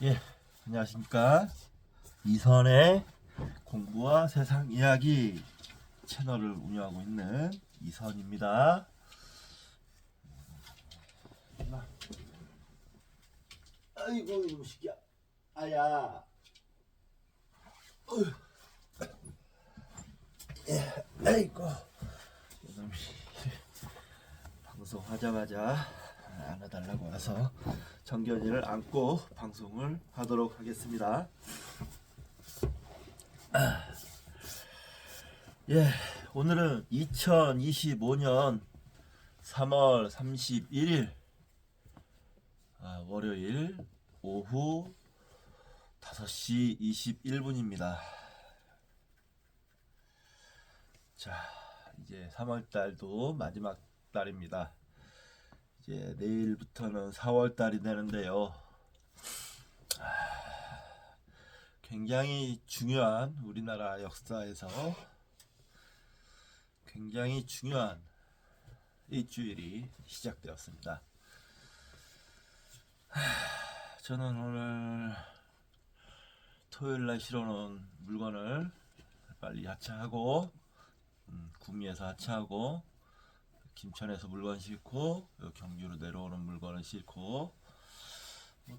예, 안녕하십니까. 이선의 공부와 세상 이야기 채널을 운영하고 있는 이선입니다. 아이고, 이놈 새끼야. 아야. 아이고. 이놈이 방송하자마자 안아달라고 와서 정견이를 안고 방송을 하도록 하겠습니다. 예, 오늘은 2025년 3월 31일 월요일 오후 5시 21분입니다. 자, 이제 3월달도 마지막 달입니다. 이제 내일부터는 4월달이 되는데요. 굉장히 중요한 우리나라 역사에서 굉장히 중요한 일주일이 시작되었습니다. 저는 오늘 토요일날 실어놓은 물건을 빨리 하차하고 구미에서 하차하고 김천에서 물건 싣고 경주로 내려오는 물건을 싣고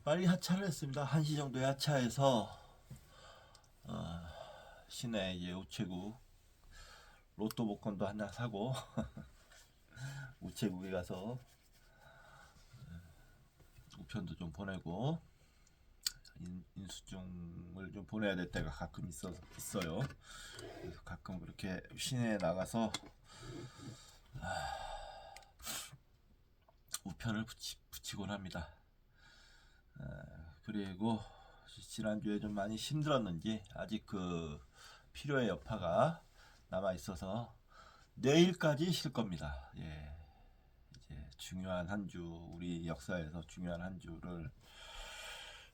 빨리 하차를 했습니다. 1시 정도에 하차해서 시내 이제 우체국 로또 복권도 하나 사고 우체국에 가서 우편도 좀 보내고 인수증을 좀 보내야 될 때가 가끔 있어요. 그래서 가끔 그렇게 시내에 나가서 우편을 붙이곤 합니다. 그리고 지난주에 좀 많이 힘들었는지 아직 그 필요의 여파가 남아 있어서 내일까지 쉴 겁니다. 예, 이제 중요한 한 주, 우리 역사에서 중요한 한 주를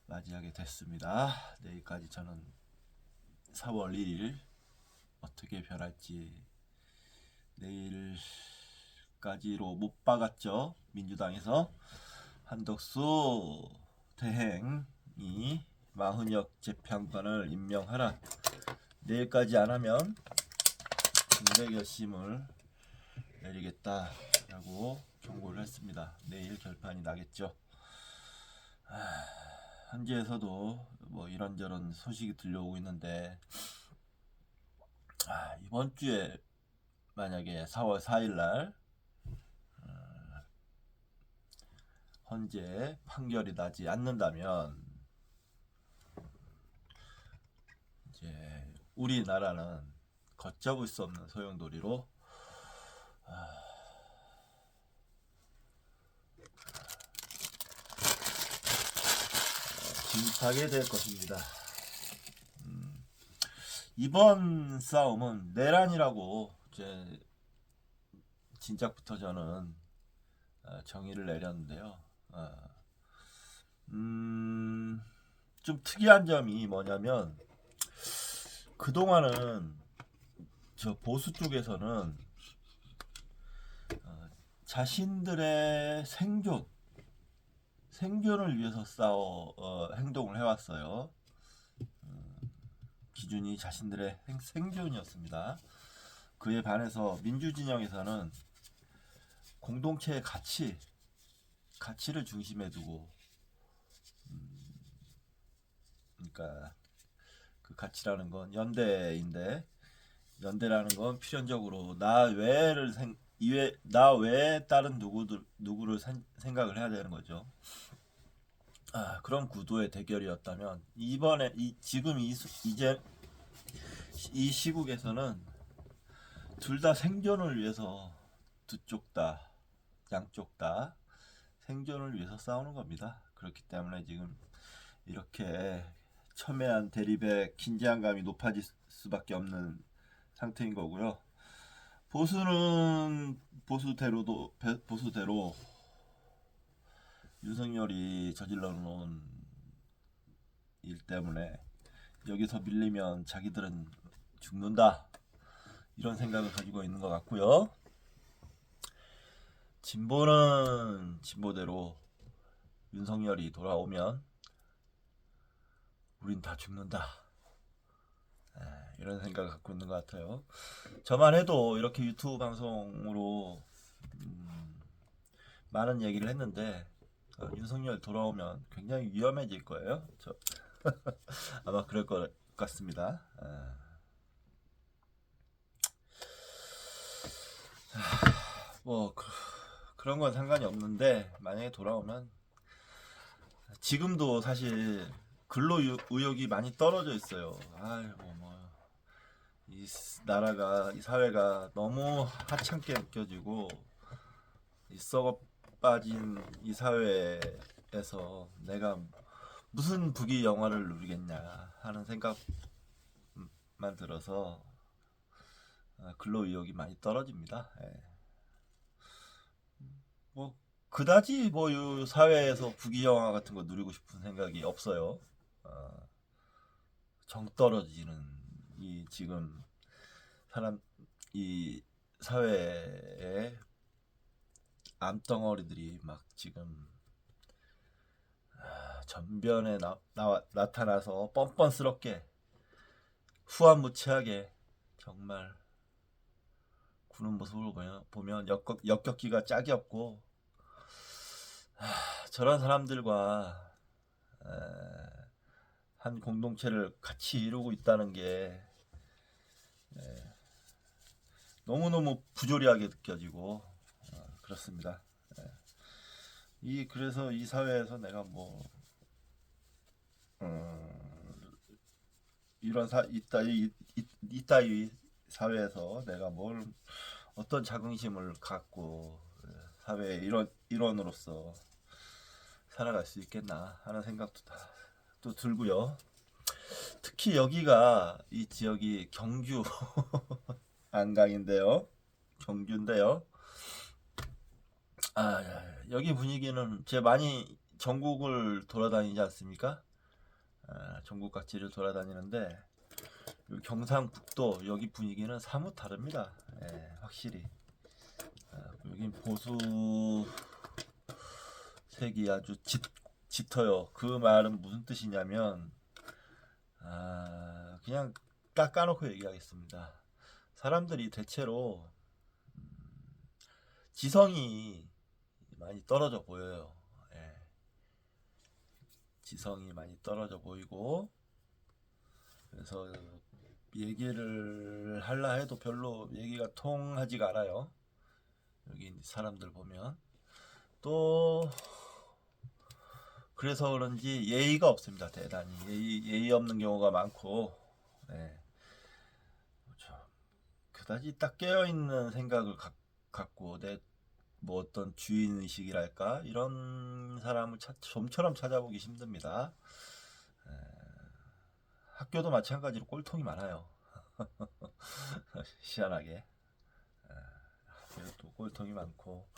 맞이하게 됐습니다. 내일까지 저는 4월 1일 어떻게 변할지 내일까지로 못 박았죠. 민주당에서 한덕수 대행이 마흔역 재판관을 임명하라. 내일까지 안 하면 중대결심을 내리겠다라고 경고를 했습니다. 내일 결판이 나겠죠. 현지에서도 뭐 이런저런 소식이 들려오고 있는데 이번 주에 만약에 4월 4일 날 헌재 판결이 나지 않는다면 이제 우리나라는 걷잡을 수 없는 소용돌이로 진입하게 될 것입니다. 이번 싸움은 내란이라고 이제 진작부터 저는 정의를 내렸는데요. 좀 특이한 점이 뭐냐면 그동안은 저 보수 쪽에서는 자신들의 생존을 위해서 행동을 해왔어요. 기준이 자신들의 생존이었습니다. 그에 반해서 민주진영에서는 공동체의 가치를 중심에 두고 그러니까 그 가치라는 건 연대인데 연대라는 건 필연적으로 나 외에 다른 누구를 생각을 해야 되는 거죠. 그런 구도의 대결이었다면 이번에 이제 이 시국에서는 둘 다 생존을 위해서 양쪽 다 생존을 위해서 싸우는 겁니다. 그렇기 때문에 지금 이렇게 첨예한 대립의 긴장감이 높아질 수밖에 없는 상태인 거고요. 보수는 보수대로 윤석열이 저질러 놓은 일 때문에 여기서 밀리면 자기들은 죽는다 이런 생각을 가지고 있는 것 같고요. 진보는 진보대로 윤석열이 돌아오면 우린 다 죽는다. 이런 생각을 갖고 있는 것 같아요. 저만 해도 이렇게 유튜브 방송으로 많은 얘기를 했는데 윤석열 돌아오면 굉장히 위험해질 거예요. 아마 그럴 것 같습니다. 뭐 그런 건 상관이 없는데 만약에 돌아오면 지금도 사실 근로 의욕이 많이 떨어져 있어요. 아이고 이 나라가 이 사회가 너무 하찮게 느껴지고 이 썩어 빠진 이 사회에서 내가 무슨 부귀 영화를 누리겠냐 하는 생각만 들어서 근로 의욕이 많이 떨어집니다. 뭐 그다지 뭐 이 사회에서 부귀 영화 같은 거 누리고 싶은 생각이 없어요. 정 떨어지는 이 지금 사람 이 사회에 암덩어리들이 막 지금 전변에 나타나서 뻔뻔스럽게 후한무치하게 정말 구는 모습을 보면 역겹기가 짝이 없고 저런 사람들과 한 공동체를 같이 이루고 있다는 게 너무너무 부조리하게 느껴지고 그렇습니다. 그래서 이 사회에서 내가 뭐 이런 이따위 사회에서 내가 뭘 어떤 자긍심을 갖고 사회의 일원으로서 살아갈 수 있겠나 하는 생각도 또 들고요. 특히 여기가 이 지역이 경주 안강인데요. 경주인데요. 여기 분위기는 제가 많이 전국을 돌아다니지 않습니까? 전국 각지를 돌아다니는데 경상북도 여기 분위기는 사뭇 다릅니다. 확실히 여긴 보수색이 아주 짙어요. 그 말은 무슨 뜻이냐면 그냥 깎아놓고 얘기하겠습니다. 사람들이 대체로 지성이 많이 떨어져 보여요. 지성이 많이 떨어져 보이고 그래서 얘기를 하려 해도 별로 얘기가 통하지가 않아요. 여기 사람들 보면 또 그래서 그런지 예의가 없습니다. 대단히 예의 없는 경우가 많고 그다지 딱 깨어있는 생각을 갖고 뭐 어떤 주인 의식이랄까 이런 사람을 좀처럼 찾아보기 힘듭니다. 학교도 마찬가지로 꼴통이 많아요. 희한하게 학교도 꼴통이 많고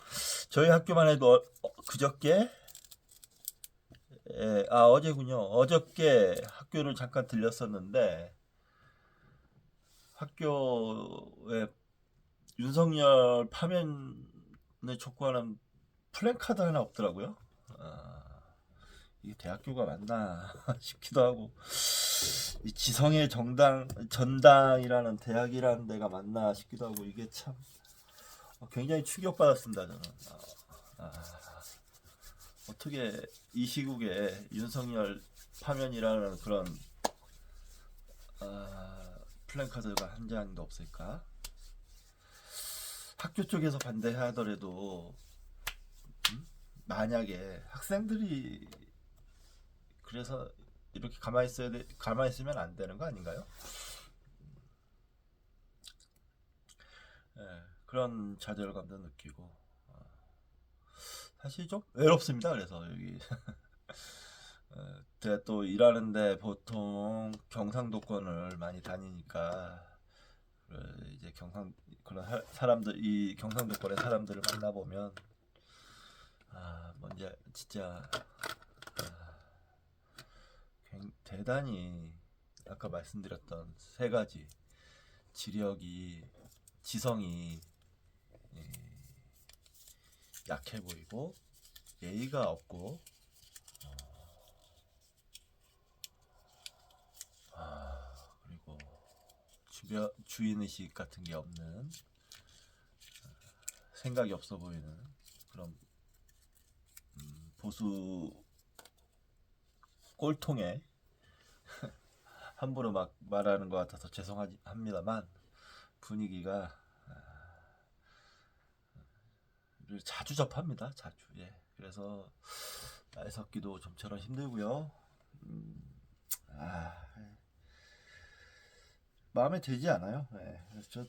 저희 학교만 해도 그저께 어제군요. 어저께 학교를 잠깐 들렸었는데 학교에 윤석열 파면을 촉구하는 플랜카드 하나 없더라고요. 이게 대학교가 맞나 싶기도 하고 이 지성의 전당이라는 대학이라는 데가 맞나 싶기도 하고 이게 참 굉장히 충격받았습니다. 저는 어떻게 이 시국에 윤석열 파면이라는 그런 플랜카드가 한 장도 없을까? 학교 쪽에서 반대하더라도 만약에 학생들이 그래서 이렇게 가만히 있으면 안 되는 거 아닌가요? 그런 좌절감도 느끼고 사실 좀 외롭습니다. 그래서 여기 제가 또 일하는데 보통 경상도권을 많이 다니니까 이제 그런 사람들 이 경상도권의 사람들을 만나보면 뭔지 진짜 대단히 아까 말씀드렸던 세 가지 지성이 약해 보이고 예의가 없고 주인의식 같은 게 없는, 생각이 없어 보이는 그런 보수 꼴통에 함부로 막 말하는 것 같아서 죄송합니다만, 분위기가 자주 접합니다. 자주. 예. 그래서 애석기도 좀처럼 힘들고요. 마음에 들지 않아요. 예. 그래서 저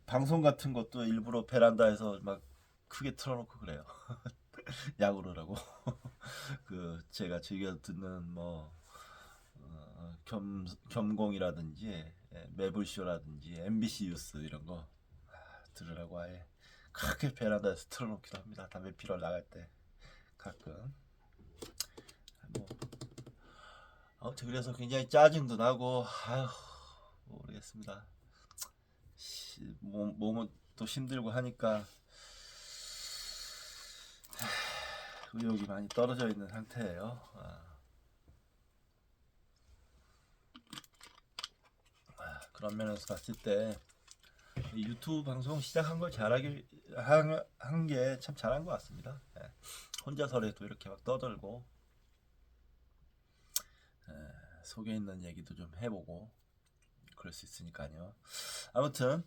방송 같은 것도 일부러 베란다에서 막 크게 틀어놓고 그래요. 야구르라고. 그 제가 즐겨 듣는 뭐 겸공이라든지 매불쇼라든지 MBC 뉴스 이런 거 들으라고 아예 그렇게 베란다에서 틀어놓기도 합니다. 담배 피러 나갈 때 가끔. 뭐 그래서 굉장히 짜증도 나고 아휴 모르겠습니다. 몸은 또 힘들고 하니까 의욕이 많이 떨어져 있는 상태예요. 그런 면에서 봤을 때 유튜브 방송 시작한 걸 잘하기 한 게 참 잘한 것 같습니다. 혼자서라도 이렇게 막 떠들고 속에 있는 얘기도 좀 해보고 그럴 수 있으니까요. 아무튼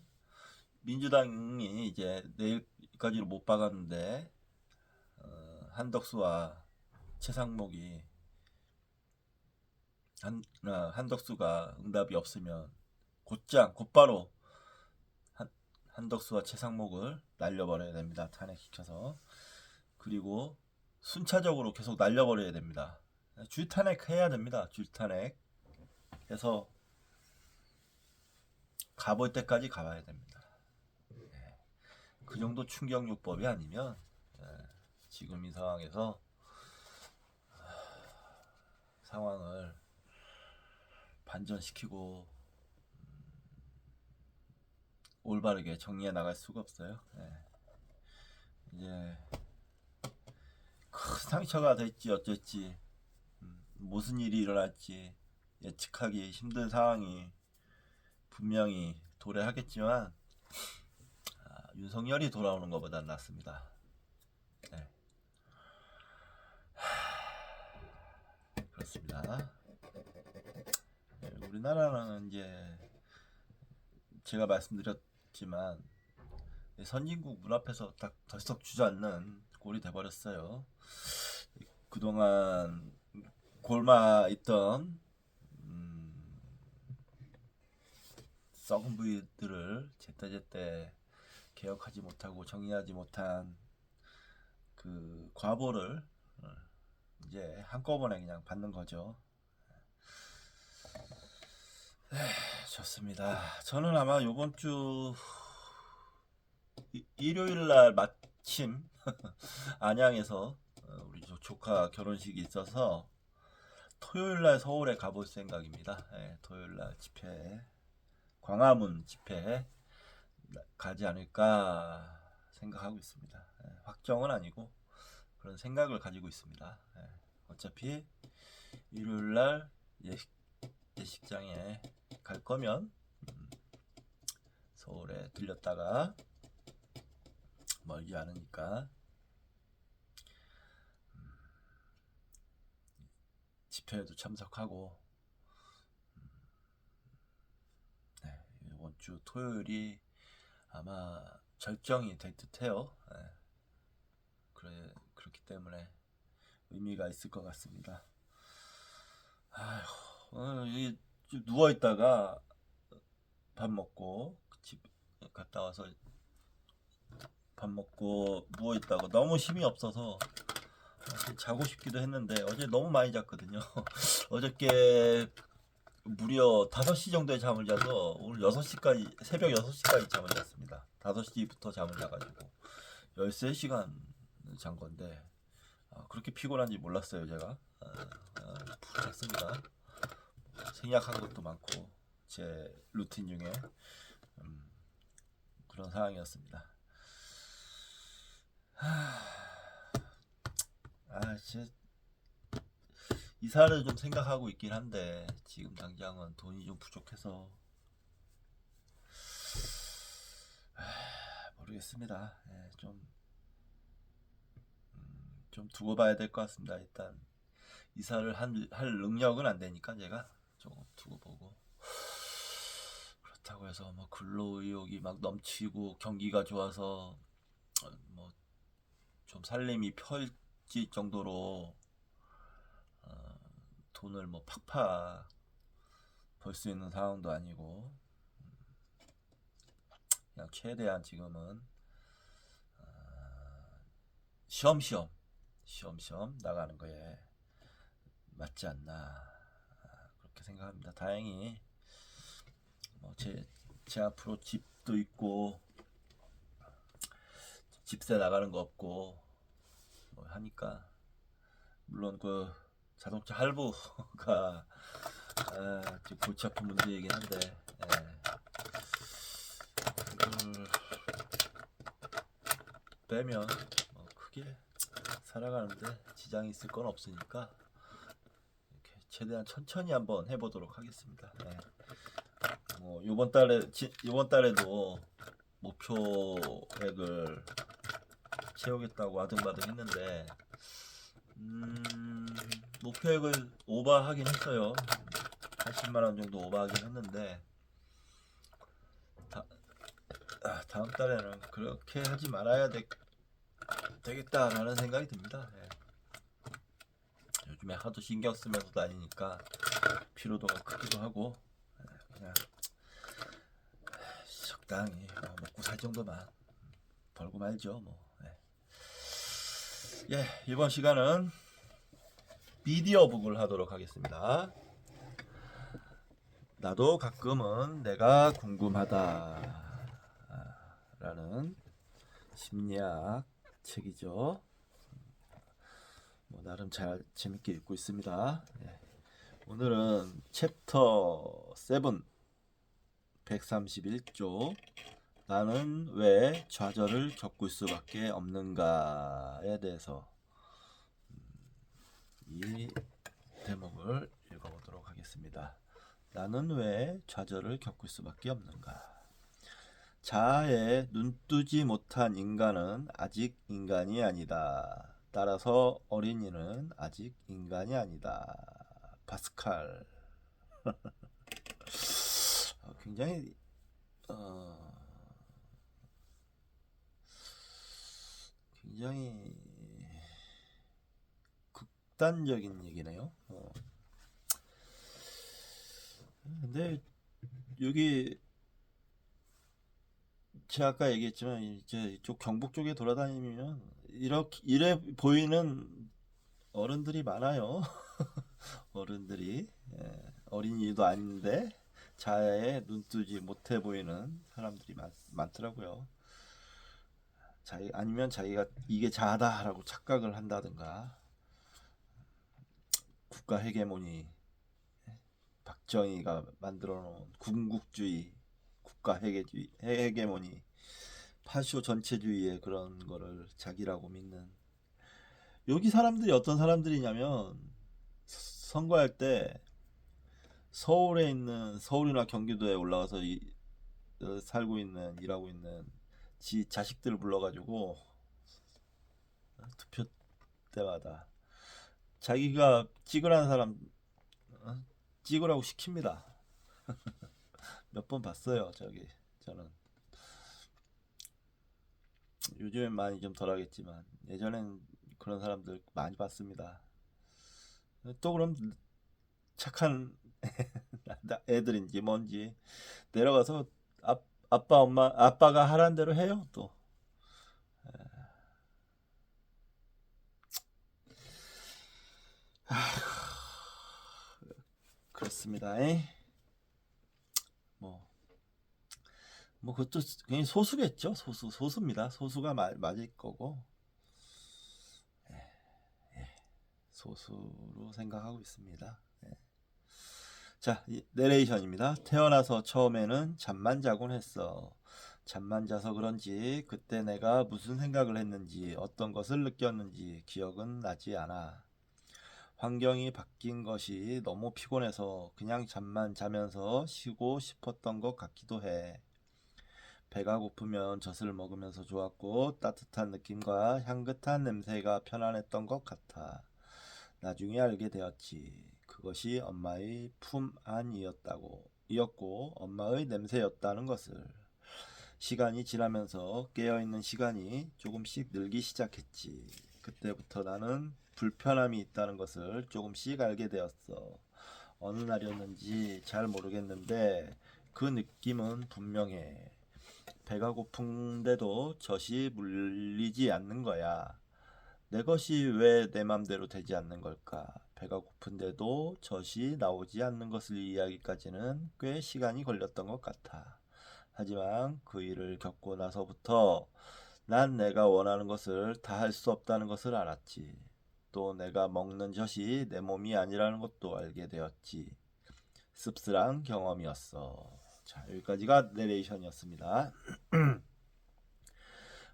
민주당이 이제 내일까지로 못 박았는데 한덕수와 최상목이 한덕수가 응답이 없으면 곧바로 한덕수와 최상목을 날려버려야 됩니다. 탄핵시켜서. 그리고 순차적으로 계속 날려버려야 됩니다. 줄탄핵 해야 됩니다. 줄탄핵 해서 가볼 때까지 가봐야 됩니다. 그 정도 충격요법이 아니면 지금 이 상황에서 상황을 반전시키고 올바르게 정리해 나갈 수가 없어요. 이제 큰 상처가 될지 어쩔지 무슨 일이 일어날지 예측하기 힘든 상황이 분명히 도래하겠지만 윤석열이 돌아오는 것보단 낫습니다. 그렇습니다. 우리나라는 이제 제가 말씀드렸지만 선진국 문 앞에서 딱 덜썩 주저앉는 꼴이 돼버렸어요. 그동안 골마 있던 썩은 부위들을 제때제때 개혁하지 못하고 정리하지 못한 그 과보를 이제 한꺼번에 그냥 받는 거죠. 좋습니다. 저는 아마 요번 주 일요일 날 마침 안양에서 우리 조카 결혼식이 있어서 토요일 날 서울에 가볼 생각입니다. 토요일 날 집회, 광화문 집회 가지 않을까 생각하고 있습니다. 확정은 아니고 그런 생각을 가지고 있습니다. 어차피 일요일 날 예식장에 갈 거면 서울에 들렸다가 멀지 않으니까 집회에도 참석하고 이번 주 토요일이 아마 결정이 될 듯해요. 그렇기 때문에 의미가 있을 것 같습니다. 오늘 누워 있다가 밥 먹고 집 갔다 와서 밥 먹고 누워 있다가 너무 힘이 없어서 자고 싶기도 했는데 어제 너무 많이 잤거든요. 어저께 무려 5시 정도에 잠을 자서 오늘 6시까지 새벽 6시까지 잠을 잤습니다. 5시부터 잠을 자가지고 13시간 잔 건데 그렇게 피곤한지 몰랐어요. 제가 푹 잤습니다. 생략한 것도 많고 제 루틴 중에 그런 상황이었습니다. 제 이사를 좀 생각하고 있긴 한데 지금 당장은 돈이 좀 부족해서 모르겠습니다. 예, 좀 두고 봐야 될 것 같습니다. 일단 이사를 할 능력은 안 되니까 제가 조금 두고 보고, 그렇다고 해서 뭐 근로 의욕이 막 넘치고 경기가 좋아서 뭐 좀 살림이 펼칠 정도로 돈을 뭐 팍팍 벌 수 있는 상황도 아니고, 그냥 최대한 지금은 쉬엄쉬엄 나가는 거에 맞지 않나, 그렇게 생각합니다. 다행히 뭐 제 앞으로 집도 있고 집세 나가는 거 없고 뭐 하니까, 물론 그 자동차 할부가 좀 골치 아픈 문제이긴 한데, 그걸 빼면 뭐 크게 살아가는데 지장이 있을 건 없으니까 이렇게 최대한 천천히 한번 해보도록 하겠습니다. 뭐 이번 달에도 목표액을 채우겠다고 아등바등 했는데, 목표액을 오버하긴 했어요. 80만 원 정도 오버하긴 했는데, 다음 달에는 그렇게 하지 말아야 되겠다라는 생각이 듭니다. 요즘에 하도 신경 쓰면서 다니니까 피로도가 크기도 하고, 그냥 적당히 먹고 살 정도만 벌고 말죠. 뭐. 이번 시간은 미디어북을 하도록 하겠습니다. 나도 가끔은 내가 궁금하다 라는 심리학 책이죠. 뭐 나름 잘 재밌게 읽고 있습니다. 오늘은 챕터 7 131조, 나는 왜 좌절을 겪을 수밖에 없는가에 대해서 이 대목을 읽어보도록 하겠습니다. 나는 왜 좌절을 겪을 수밖에 없는가. 자아에 눈뜨지 못한 인간은 아직 인간이 아니다. 따라서 어린이는 아직 인간이 아니다. 파스칼. 굉장히 굉장히 극단적인 얘기네요. 근데 여기 제가 아까 얘기했지만 이제 이쪽 경북 쪽에 돌아다니면 이래 보이는 어른들이 많아요. 어른들이, 어린이도 아닌데 자아에 눈뜨지 못해 보이는 사람들이 많더라고요. 아니면 자기가 이게 자아다라고 착각을 한다든가, 국가 헤게모니, 박정희가 만들어 놓은 군국주의, 국가 헤게모니, 파쇼 전체주의의 그런 거를 자기라고 믿는, 여기 사람들이 어떤 사람들이냐면, 선거할 때 서울이나 경기도에 올라가서 살고 있는, 일하고 있는 지 자식들을 불러가지고 투표 때마다 자기가 찍으라는 사람 찍으라고 시킵니다. 몇 번 봤어요. 저는 요즘엔 많이 좀 덜하겠지만 예전엔 그런 사람들 많이 봤습니다. 또 그럼 착한 애들인지 뭔지 내려가서 아빠가 하라는 대로 해요. 또 그렇습니다. 뭐, 그것도 굉장히 소수겠죠. 소수입니다. 소수가 맞을 거고, 소수로 생각하고 있습니다. 자, 내레이션입니다. 태어나서 처음에는 잠만 자곤 했어. 잠만 자서 그런지 그때 내가 무슨 생각을 했는지 어떤 것을 느꼈는지 기억은 나지 않아. 환경이 바뀐 것이 너무 피곤해서 그냥 잠만 자면서 쉬고 싶었던 것 같기도 해. 배가 고프면 젖을 먹으면서 좋았고 따뜻한 느낌과 향긋한 냄새가 편안했던 것 같아. 나중에 알게 되었지. 그것이 엄마의 품 안이었고 엄마의 냄새였다는 것을. 시간이 지나면서 깨어있는 시간이 조금씩 늘기 시작했지. 그때부터 나는 불편함이 있다는 것을 조금씩 알게 되었어. 어느 날이었는지 잘 모르겠는데 그 느낌은 분명해. 배가 고픈데도 젖이 물리지 않는 거야. 내 것이 왜 내 맘대로 되지 않는 걸까? 배가 고픈데도 젖이 나오지 않는 것을 이해하기까지는 꽤 시간이 걸렸던 것 같아. 하지만 그 일을 겪고 나서부터 난 내가 원하는 것을 다 할 수 없다는 것을 알았지. 또 내가 먹는 젖이 내 몸이 아니라는 것도 알게 되었지. 씁쓸한 경험이었어. 자, 여기까지가 내레이션이었습니다.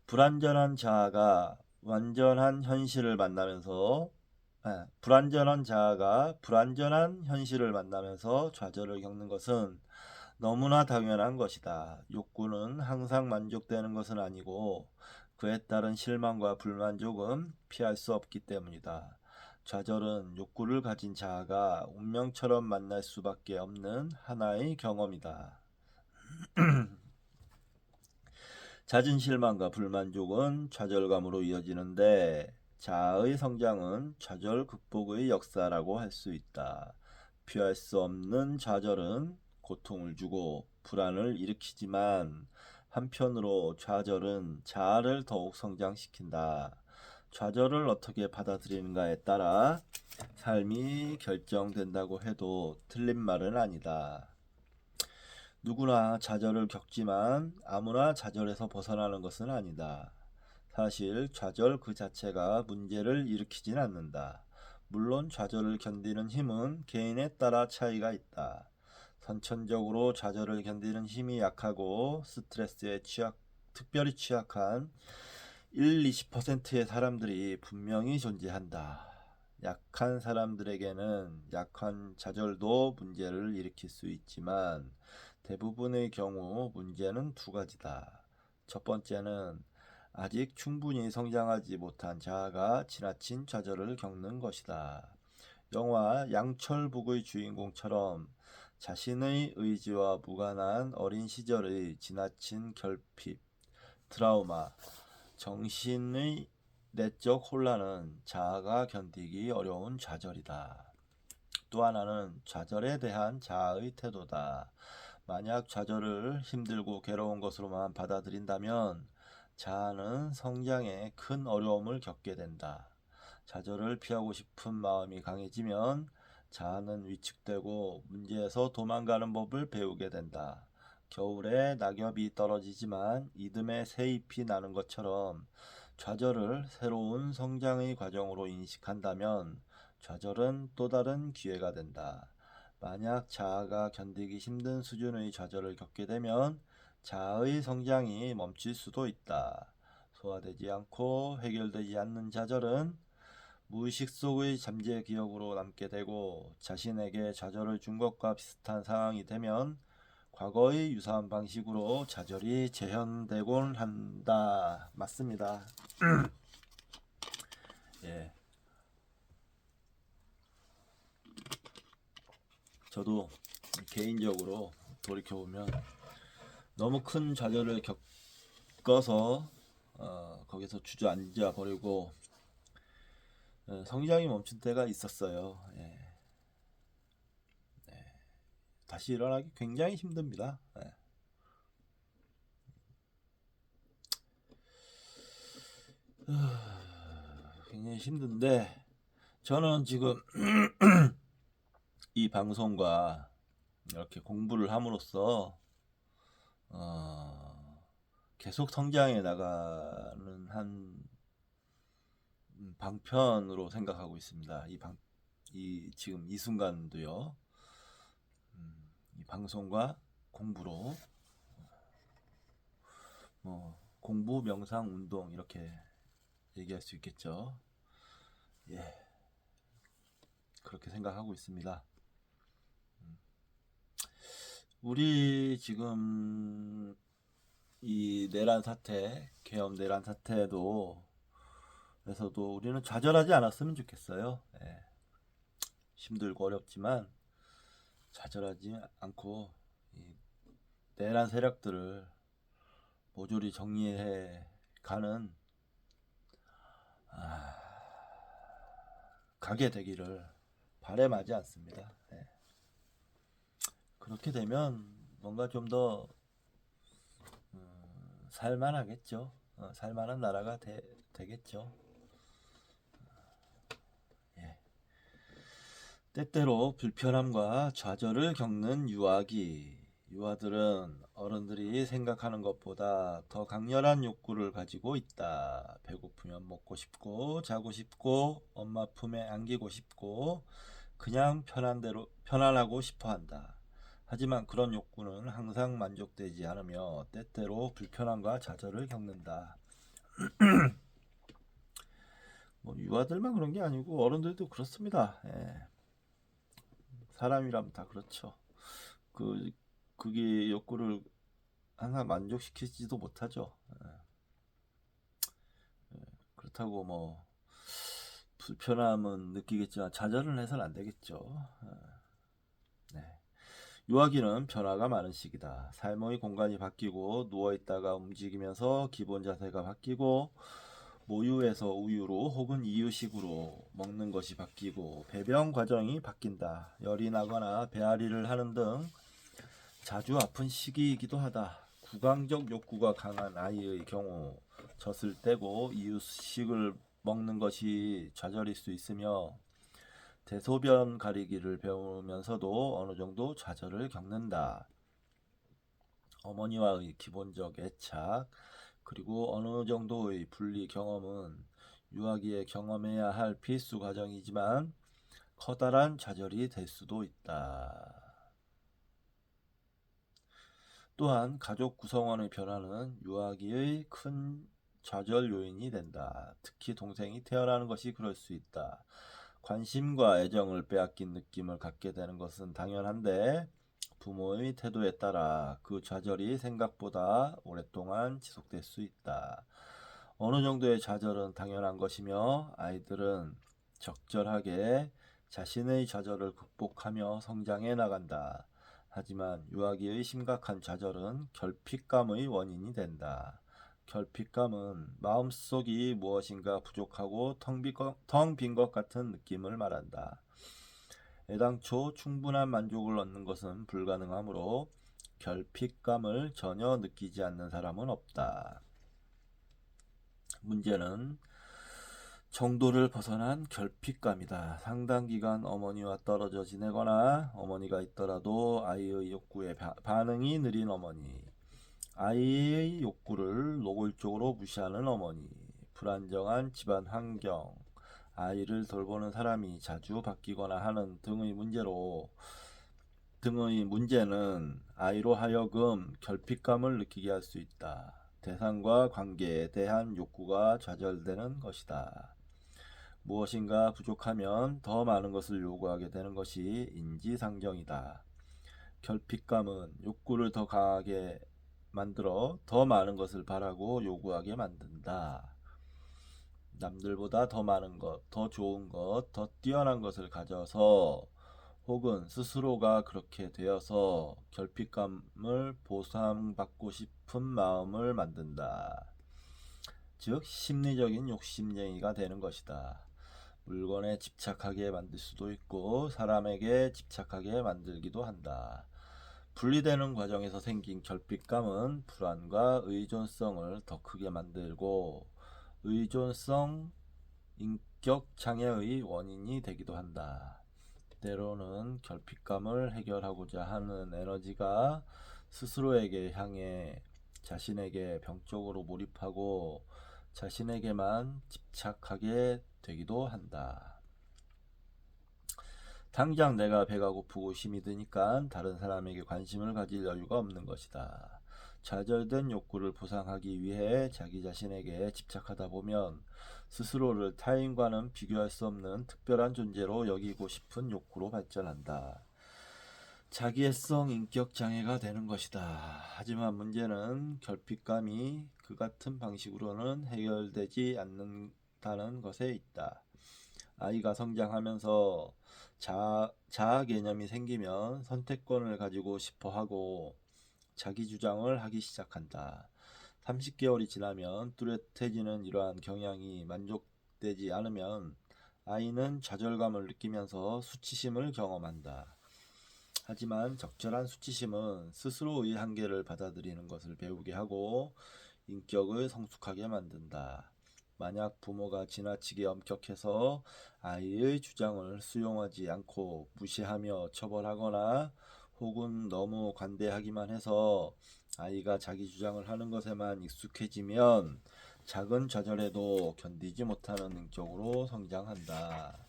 불완전한 자아가 완전한 현실을 만나면서 불완전한 자아가 불완전한 현실을 만나면서 좌절을 겪는 것은 너무나 당연한 것이다. 욕구는 항상 만족되는 것은 아니고 그에 따른 실망과 불만족은 피할 수 없기 때문이다. 좌절은 욕구를 가진 자아가 운명처럼 만날 수밖에 없는 하나의 경험이다. 잦은 실망과 불만족은 좌절감으로 이어지는데 자아의 성장은 좌절 극복의 역사라고 할 수 있다. 피할 수 없는 좌절은 고통을 주고 불안을 일으키지만 한편으로 좌절은 자아를 더욱 성장시킨다. 좌절을 어떻게 받아들이는가에 따라 삶이 결정된다고 해도 틀린 말은 아니다. 누구나 좌절을 겪지만 아무나 좌절에서 벗어나는 것은 아니다. 사실 좌절 그 자체가 문제를 일으키진 않는다. 물론 좌절을 견디는 힘은 개인에 따라 차이가 있다. 선천적으로 좌절을 견디는 힘이 약하고 스트레스에 특별히 취약한 1-20%의 사람들이 분명히 존재한다. 약한 사람들에게는 약한 좌절도 문제를 일으킬 수 있지만 대부분의 경우 문제는 두 가지다. 첫 번째는 아직 충분히 성장하지 못한 자아가 지나친 좌절을 겪는 것이다. 영화 양철북의 주인공처럼 자신의 의지와 무관한 어린 시절의 지나친 결핍, 트라우마, 정신의 내적 혼란은 자아가 견디기 어려운 좌절이다. 또 하나는 좌절에 대한 자아의 태도다. 만약 좌절을 힘들고 괴로운 것으로만 받아들인다면 자아는 성장에 큰 어려움을 겪게 된다. 좌절을 피하고 싶은 마음이 강해지면 자아는 위축되고 문제에서 도망가는 법을 배우게 된다. 겨울에 낙엽이 떨어지지만 이듬해 새잎이 나는 것처럼 좌절을 새로운 성장의 과정으로 인식한다면 좌절은 또 다른 기회가 된다. 만약 자아가 견디기 힘든 수준의 좌절을 겪게 되면 자아의 성장이 멈출 수도 있다. 소화되지 않고 해결되지 않는 좌절은 무의식 속의 잠재 기억으로 남게 되고 자신에게 좌절을 준 것과 비슷한 상황이 되면 과거의 유사한 방식으로 좌절이 재현되곤 한다. 맞습니다. 예. 저도 개인적으로 돌이켜보면 너무 큰 좌절을 겪어서 거기서 주저앉아 버리고 성장이 멈춘 때가 있었어요. 예. 네. 다시 일어나기 굉장히 힘듭니다. 예. 굉장히 힘든데 저는 지금 이 방송과 이렇게 공부를 함으로써 계속 성장해 나가는 한 방편으로 생각하고 있습니다. 이 지금 이 순간도요. 이 방송과 공부로 공부, 명상, 운동 이렇게 얘기할 수 있겠죠. 예, 그렇게 생각하고 있습니다. 우리 지금 이 내란 사태, 계엄 내란 사태도 에서도 우리는 좌절하지 않았으면 좋겠어요. 예. 힘들고 어렵지만 좌절하지 않고 이 내란 세력들을 모조리 정리해 가는 가게 되기를 바람하지 않습니다. 예. 그렇게 되면 뭔가 좀 더 살만하겠죠. 살만한 나라가 되겠죠. 예. 때때로 불편함과 좌절을 겪는 유아기. 유아들은 어른들이 생각하는 것보다 더 강렬한 욕구를 가지고 있다. 배고프면 먹고 싶고, 자고 싶고, 엄마 품에 안기고 싶고, 그냥 편안하고 싶어 한다. 하지만 그런 욕구는 항상 만족되지 않으며 때때로 불편함과 좌절을 겪는다. 뭐 유아들만 그런 게 아니고 어른들도 그렇습니다. 예. 사람이라면 다 그렇죠. 그게 욕구를 항상 만족시키지도 못하죠. 그렇다고 뭐 불편함은 느끼겠지만 좌절은 해서는 안 되겠죠. 네. 유아기는 변화가 많은 시기다. 삶의 공간이 바뀌고 누워있다가 움직이면서 기본 자세가 바뀌고 모유에서 우유로 혹은 이유식으로 먹는 것이 바뀌고 배변 과정이 바뀐다. 열이 나거나 배앓이를 하는 등 자주 아픈 시기이기도 하다. 구강적 욕구가 강한 아이의 경우 젖을 떼고 이유식을 먹는 것이 좌절일 수 있으며 대소변 가리기를 배우면서도 어느 정도 좌절을 겪는다. 어머니와의 기본적 애착 그리고 어느 정도의 분리 경험은 유아기에 경험해야 할 필수 과정이지만 커다란 좌절이 될 수도 있다. 또한 가족 구성원의 변화는 유아기의 큰 좌절 요인이 된다. 특히 동생이 태어나는 것이 그럴 수 있다. 관심과 애정을 빼앗긴 느낌을 갖게 되는 것은 당연한데 부모의 태도에 따라 그 좌절이 생각보다 오랫동안 지속될 수 있다. 어느 정도의 좌절은 당연한 것이며 아이들은 적절하게 자신의 좌절을 극복하며 성장해 나간다. 하지만 유아기의 심각한 좌절은 결핍감의 원인이 된다. 결핍감은 마음속이 무엇인가 부족하고 텅 빈 것 같은 느낌을 말한다. 애당초 충분한 만족을 얻는 것은 불가능하므로 결핍감을 전혀 느끼지 않는 사람은 없다. 문제는 정도를 벗어난 결핍감이다. 상당 기간 어머니와 떨어져 지내거나 어머니가 있더라도 아이의 욕구에 반응이 느린 어머니, 아이의 욕구를 노골적으로 무시하는 어머니, 불안정한 집안 환경, 아이를 돌보는 사람이 자주 바뀌거나 하는 등의 문제는 아이로 하여금 결핍감을 느끼게 할 수 있다. 대상과 관계에 대한 욕구가 좌절되는 것이다. 무엇인가 부족하면 더 많은 것을 요구하게 되는 것이 인지상정이다. 결핍감은 욕구를 더 강하게 만들어 더 많은 것을 바라고 요구하게 만든다. 남들보다 더 많은 것, 더 좋은 것, 더 뛰어난 것을 가져서 혹은 스스로가 그렇게 되어서 결핍감을 보상받고 싶은 마음을 만든다. 즉 심리적인 욕심쟁이가 되는 것이다. 물건에 집착하게 만들 수도 있고 사람에게 집착하게 만들기도 한다. 분리되는 과정에서 생긴 결핍감은 불안과 의존성을 더 크게 만들고 의존성 인격 장애의 원인이 되기도 한다. 때로는 결핍감을 해결하고자 하는 에너지가 스스로에게 향해 자신에게 병적으로 몰입하고 자신에게만 집착하게 되기도 한다. 당장 내가 배가 고프고 힘이 드니까 다른 사람에게 관심을 가질 여유가 없는 것이다. 좌절된 욕구를 보상하기 위해 자기 자신에게 집착하다 보면 스스로를 타인과는 비교할 수 없는 특별한 존재로 여기고 싶은 욕구로 발전한다. 자기애성 인격 장애가 되는 것이다. 하지만 문제는 결핍감이 그 같은 방식으로는 해결되지 않는다는 것에 있다. 아이가 성장하면서 자아 개념이 생기면 선택권을 가지고 싶어 하고 자기 주장을 하기 시작한다. 30개월이 지나면 뚜렷해지는 이러한 경향이 만족되지 않으면 아이는 좌절감을 느끼면서 수치심을 경험한다. 하지만 적절한 수치심은 스스로의 한계를 받아들이는 것을 배우게 하고 인격을 성숙하게 만든다. 만약 부모가 지나치게 엄격해서 아이의 주장을 수용하지 않고 무시하며 처벌하거나 혹은 너무 관대하기만 해서 아이가 자기 주장을 하는 것에만 익숙해지면 작은 좌절에도 견디지 못하는 인격으로 성장한다.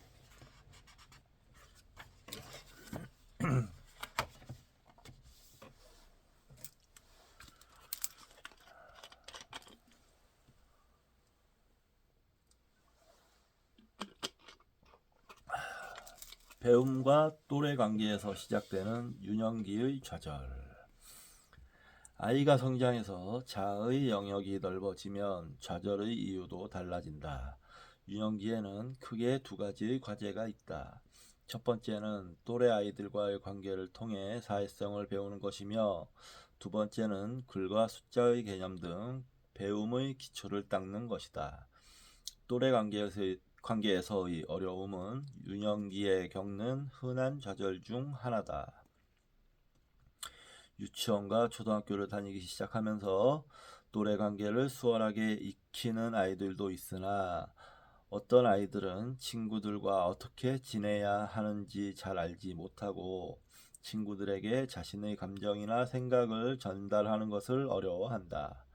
배움과 또래 관계에서 시작되는 유년기의 좌절. 아이가 성장해서 자아의 영역이 넓어지면 좌절의 이유도 달라진다. 유년기에는 크게 두 가지의 과제가 있다. 첫 번째는 또래 아이들과의 관계를 통해 사회성을 배우는 것이며, 두 번째는 글과 숫자의 개념 등 배움의 기초를 닦는 것이다. 또래 관계에서의 어려움은 유년기에 겪는 흔한 좌절 중 하나다. 유치원과 초등학교를 다니기 시작하면서 또래 관계를 수월하게 익히는 아이들도 있으나 어떤 아이들은 친구들과 어떻게 지내야 하는지 잘 알지 못하고 친구들에게 자신의 감정이나 생각을 전달하는 것을 어려워한다.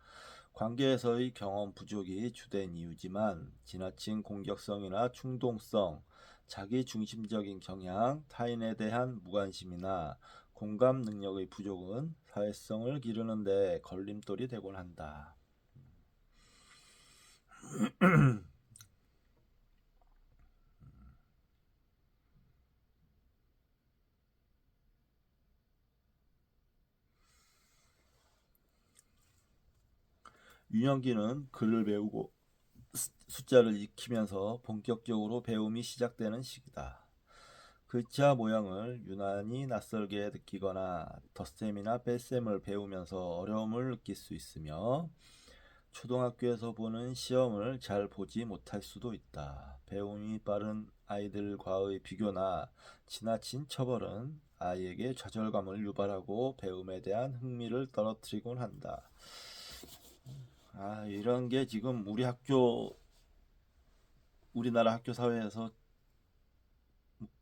관계에서의 경험 부족이 주된 이유지만 지나친 공격성이나 충동성, 자기 중심적인 경향, 타인에 대한 무관심이나 공감 능력의 부족은 사회성을 기르는 데 걸림돌이 되곤 한다. 유년기는 글을 배우고 숫자를 익히면서 본격적으로 배움이 시작되는 시기다. 글자 모양을 유난히 낯설게 느끼거나 덧셈이나 뺄셈을 배우면서 어려움을 느낄 수 있으며 초등학교에서 보는 시험을 잘 보지 못할 수도 있다. 배움이 빠른 아이들과의 비교나 지나친 처벌은 아이에게 좌절감을 유발하고 배움에 대한 흥미를 떨어뜨리곤 한다. 이런 게 지금 우리나라 학교 사회에서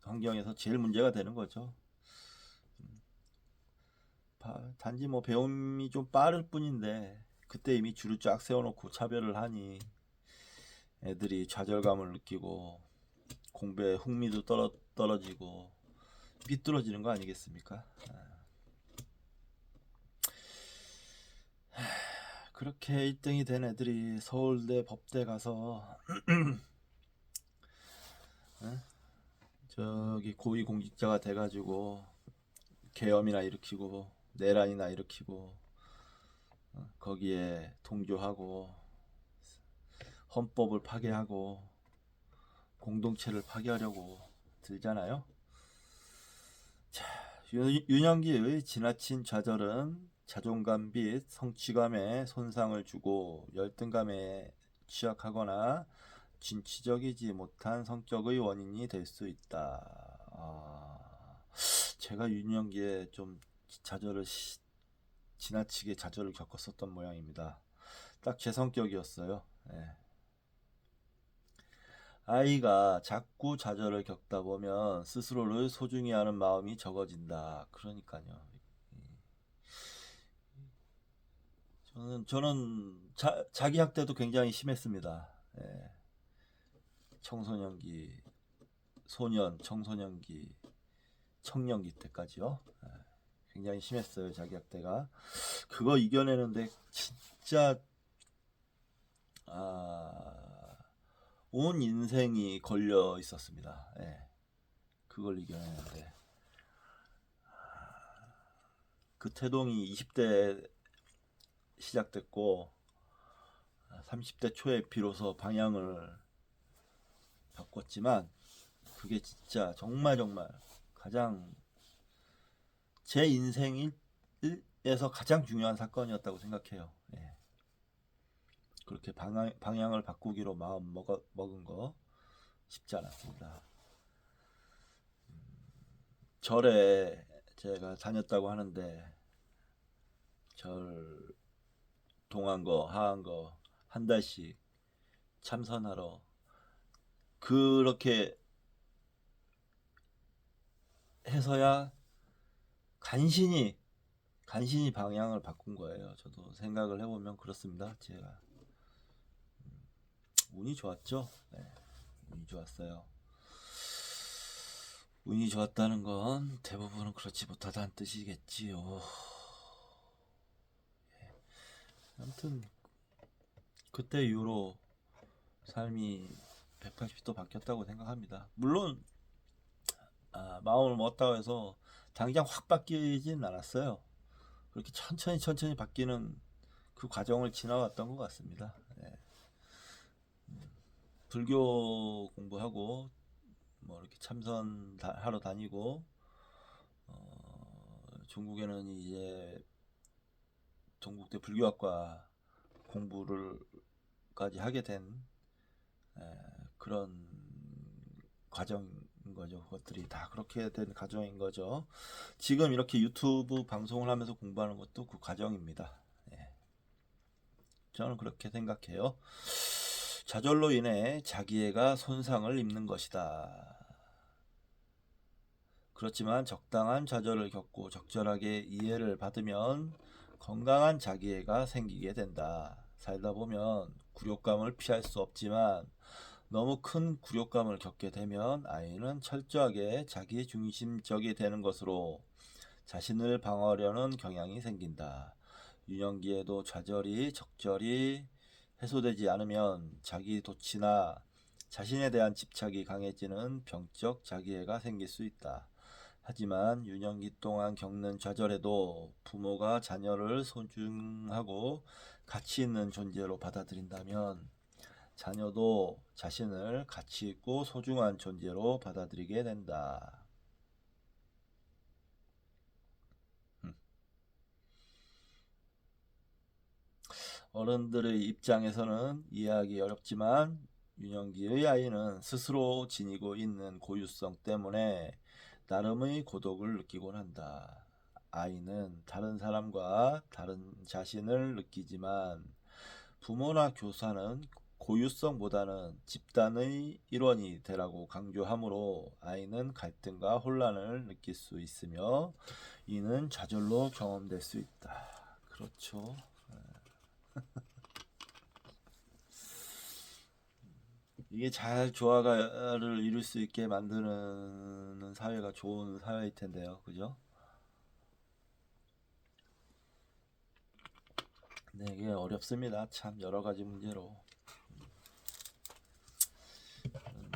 환경에서 제일 문제가 되는 거죠. 단지 뭐 배움이 좀 빠를 뿐인데 그때 이미 줄을 쫙 세워놓고 차별을 하니 애들이 좌절감을 느끼고 공부에 흥미도 떨어지고 삐뚤어지는 거 아니겠습니까? 그렇게 1등이 된 애들이 서울대 법대 가서 저기 고위공직자가 돼가지고 계엄이나 일으키고 내란이나 일으키고 거기에 동조하고 헌법을 파괴하고 공동체를 파괴하려고 들잖아요. 자, 유년기의 지나친 좌절은 자존감 및 성취감에 손상을 주고 열등감에 취약하거나 진취적이지 못한 성격의 원인이 될 수 있다. 제가 유년기에 좀 지나치게 좌절을 겪었었던 모양입니다. 딱 제 성격이었어요. 네. 아이가 자꾸 좌절을 겪다 보면 스스로를 소중히 하는 마음이 적어진다. 그러니까요. 저는 자기 학대도 굉장히 심했습니다. 예. 청소년기, 청소년기, 청년기 때까지요. 예. 굉장히 심했어요, 자기 학대가. 그거 이겨내는데 진짜 온 인생이 걸려 있었습니다. 예. 그걸 이겨내는데 그 태동이 20대 시작됐고 30대 초에 비로소 방향을 바꿨지만 그게 진짜 정말 가장 제 인생에서 가장 중요한 사건이었다고 생각해요. 예. 그렇게 방향을 바꾸기로 마음 먹은 거 쉽지 않았습니다. 절에 제가 다녔다고 하는데 절 동한 거 하한 거 한 달씩 참선하러 그렇게 해서야 간신히 방향을 바꾼 거예요. 저도 생각을 해보면 그렇습니다. 제가 운이 좋았죠. 네, 운이 좋았어요. 운이 좋았다는 건 대부분은 그렇지 못하다는 뜻이겠지요. 아무튼 그때 이후로 삶이 180도 바뀌었다고 생각합니다. 물론 마음을 먹었다고 해서 당장 확 바뀌진 않았어요. 그렇게 천천히 바뀌는 그 과정을 지나왔던 것 같습니다. 네. 불교 공부하고 뭐 이렇게 참선 하러 다니고 중국에는 이제 동국대 불교학과 공부를까지 하게 된 그런 과정인 거죠. 그것들이 다 그렇게 된 과정인 거죠. 지금 이렇게 유튜브 방송을 하면서 공부하는 것도 그 과정입니다. 예. 저는 그렇게 생각해요. 좌절로 인해 자기애가 손상을 입는 것이다. 그렇지만 적당한 좌절을 겪고 적절하게 이해를 받으면 건강한 자기애가 생기게 된다. 살다 보면 굴욕감을 피할 수 없지만 너무 큰 굴욕감을 겪게 되면 아이는 철저하게 자기 중심적이 되는 것으로 자신을 방어하려는 경향이 생긴다. 유년기에도 좌절이 적절히 해소되지 않으면 자기 도취나 자신에 대한 집착이 강해지는 병적 자기애가 생길 수 있다. 하지만 유년기 동안 겪는 좌절에도 부모가 자녀를 소중하고 가치 있는 존재로 받아들인다면 자녀도 자신을 가치 있고 소중한 존재로 받아들이게 된다. 어른들의 입장에서는 이해하기 어렵지만 유년기의 아이는 스스로 지니고 있는 고유성 때문에 나름의 고독을 느끼곤 한다. 아이는 다른 사람과 다른 자신을 느끼지만 부모나 교사는 고유성보다는 집단의 일원이 되라고 강조하므로 아이는 갈등과 혼란을 느낄 수 있으며 이는 좌절로 경험될 수 있다. 그렇죠. 이게 잘 조화를 이룰 수 있게 만드는 사회가 좋은 사회일 텐데요. 그죠? 네, 이게 어렵습니다. 참 여러 가지 문제로.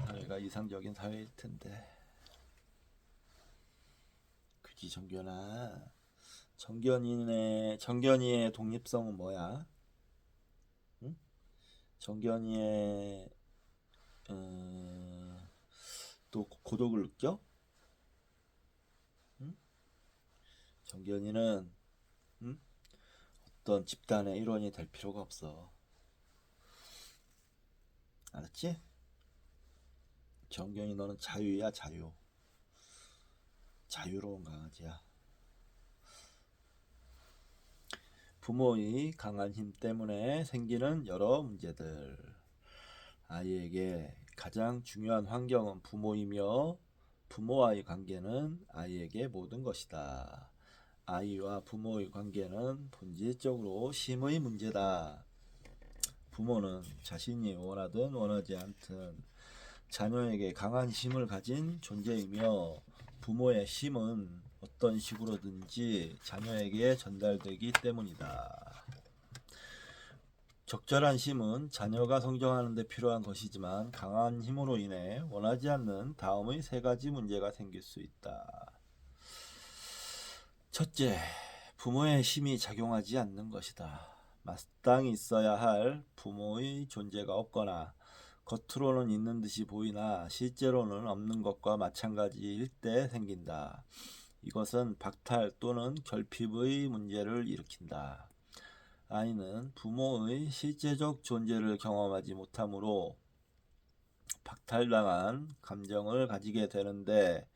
사회가 이상적인 사회일 텐데. 그지 정견아. 정견이의 독립성은 뭐야? 응? 정견이의 또 고독을 느껴? 응? 정견이는 응? 어떤 집단의 일원이 될 필요가 없어. 알았지? 정견이 너는 자유야, 자유. 자유로운 강아지야. 부모의 강한 힘 때문에 생기는 여러 문제들. 아이에게 가장 중요한 환경은 부모이며 부모와의 관계는 아이에게 모든 것이다. 아이와 부모의 관계는 본질적으로 심의 문제다. 부모는 자신이 원하든 원하지 않든 자녀에게 강한 힘을 가진 존재이며 부모의 힘은 어떤 식으로든지 자녀에게 전달되기 때문이다. 적절한 힘은 자녀가 성장하는 데 필요한 것이지만 강한 힘으로 인해 원하지 않는 다음의 세 가지 문제가 생길 수 있다. 첫째, 부모의 힘이 작용하지 않는 것이다. 마땅히 있어야 할 부모의 존재가 없거나 겉으로는 있는 듯이 보이나 실제로는 없는 것과 마찬가지일 때 생긴다. 이것은 박탈 또는 결핍의 문제를 일으킨다. 아이는 부모의 실제적 존재를 경험하지 못하므로 박탈당한 감정을 가지게 되는데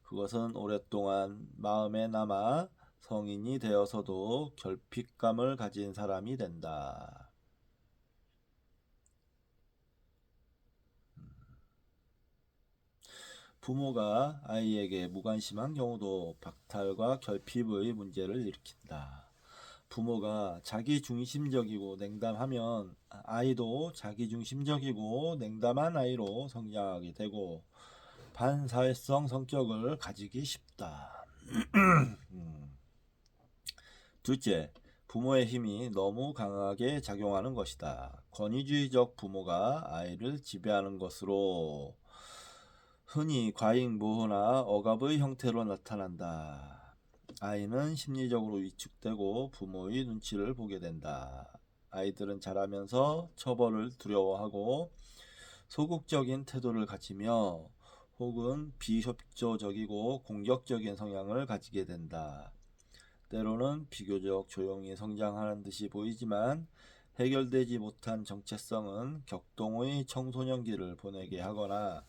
그것은 오랫동안 마음에 남아 성인이 되어서도 결핍감을 가진 사람이 된다. 부모가 아이에게 무관심한 경우도 박탈과 결핍의 문제를 일으킨다. 부모가 자기중심적이고 냉담하면 아이도 자기중심적이고 냉담한 아이로 성장하게 되고 반사회성 성격을 가지기 쉽다. 둘째, 부모의 힘이 너무 강하게 작용하는 것이다. 권위주의적 부모가 아이를 지배하는 것으로 흔히 과잉 보호나 억압의 형태로 나타난다. 아이는 심리적으로 위축되고 부모의 눈치를 보게 된다. 아이들은 자라면서 처벌을 두려워하고 소극적인 태도를 가지며 혹은 비협조적이고 공격적인 성향을 가지게 된다. 때로는 비교적 조용히 성장하는 듯이 보이지만 해결되지 못한 정체성은 격동의 청소년기를 보내게 하거나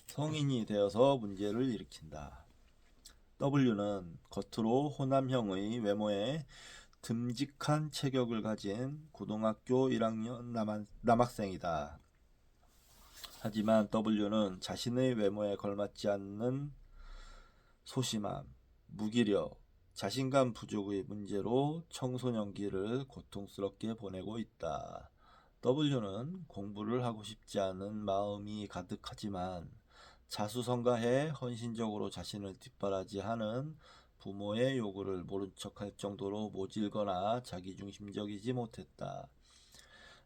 성인이 되어서 문제를 일으킨다. W는 겉으로 호남형의 외모에 듬직한 체격을 가진 고등학교 1학년 남학생이다. 하지만 W는 자신의 외모에 걸맞지 않는 소심함, 무기력, 자신감 부족의 문제로 청소년기를 고통스럽게 보내고 있다. W는 공부를 하고 싶지 않은 마음이 가득하지만 자수성가해 헌신적으로 자신을 뒷바라지하는 부모의 요구를 모른 척할 정도로 모질거나 자기중심적이지 못했다.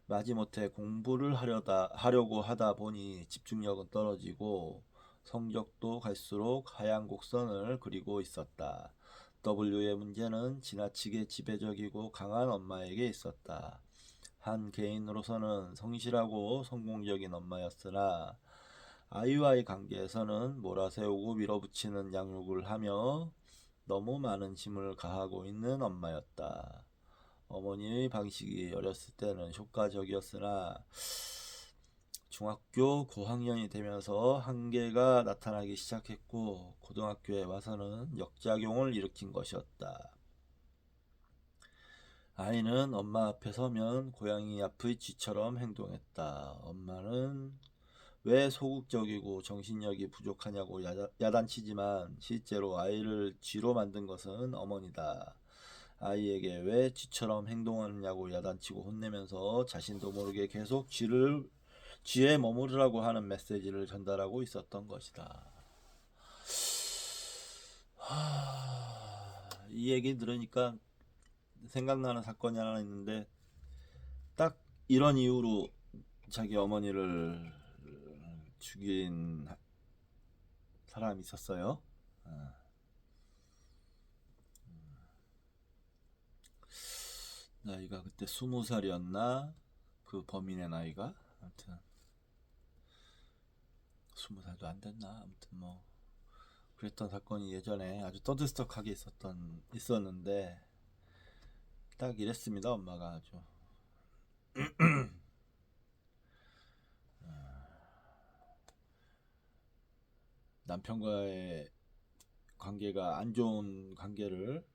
마지못해 공부를 하려고 하다 보니 집중력은 떨어지고 성적도 갈수록 하향 곡선을 그리고 있었다. W의 문제는 지나치게 지배적이고 강한 엄마에게 있었다. 한 개인으로서는 성실하고 성공적인 엄마였으나 아이와의 관계에서는 몰아세우고 밀어붙이는 양육을 하며 너무 많은 짐을 가하고 있는 엄마였다. 어머니의 방식이 어렸을 때는 효과적이었으나 중학교 고학년이 되면서 한계가 나타나기 시작했고 고등학교에 와서는 역작용을 일으킨 것이었다. 아이는 엄마 앞에 서면 고양이 앞의 쥐처럼 행동했다. 엄마는 왜 소극적이고 정신력이 부족하냐고 야단치지만 실제로 아이를 쥐로 만든 것은 어머니다. 아이에게 왜 쥐처럼 행동하느냐고 야단치고 혼내면서 자신도 모르게 계속 쥐에 머무르라고 하는 메시지를 전달하고 있었던 것이다. 이 얘기 들으니까 생각나는 사건이 하나 있는데 딱 이런 이유로 자기 어머니를 죽인 사람이 있었어요. 나이가 그때 20살이었나? 그 범인의 나이가? 아무튼 20살도 안 됐나? 아무튼 뭐 그랬던 사건이 예전에 아주 떠들썩하게 있었는데 딱 이랬습니다. 엄마가 아주 남편과의 관계가 안 좋은 관계를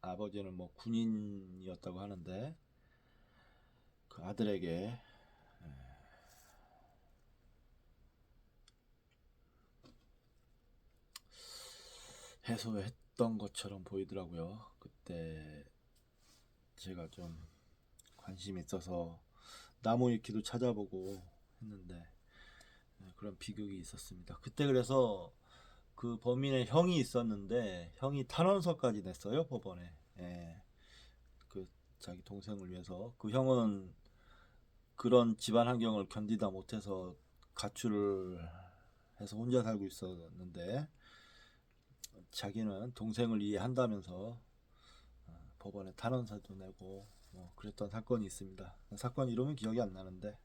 아버지는 뭐 군인이었다고 하는데 그 아들에게 해소했던 것처럼 보이더라고요. 그때 제가 좀 관심이 있어서 나무위키도 찾아보고 했는데 그런 비극이 있었습니다. 그때 그래서 그 범인의 형이 있었는데 형이 탄원서까지 냈어요 법원에. 예, 그 자기 동생을 위해서. 그 형은 그런 집안 환경을 견디다 못해서 가출을 해서 혼자 살고 있었는데 자기는 동생을 이해한다면서 법원에 탄원서도 내고 그랬던 사건이 있습니다. 사건 이름은 기억이 안 나는데.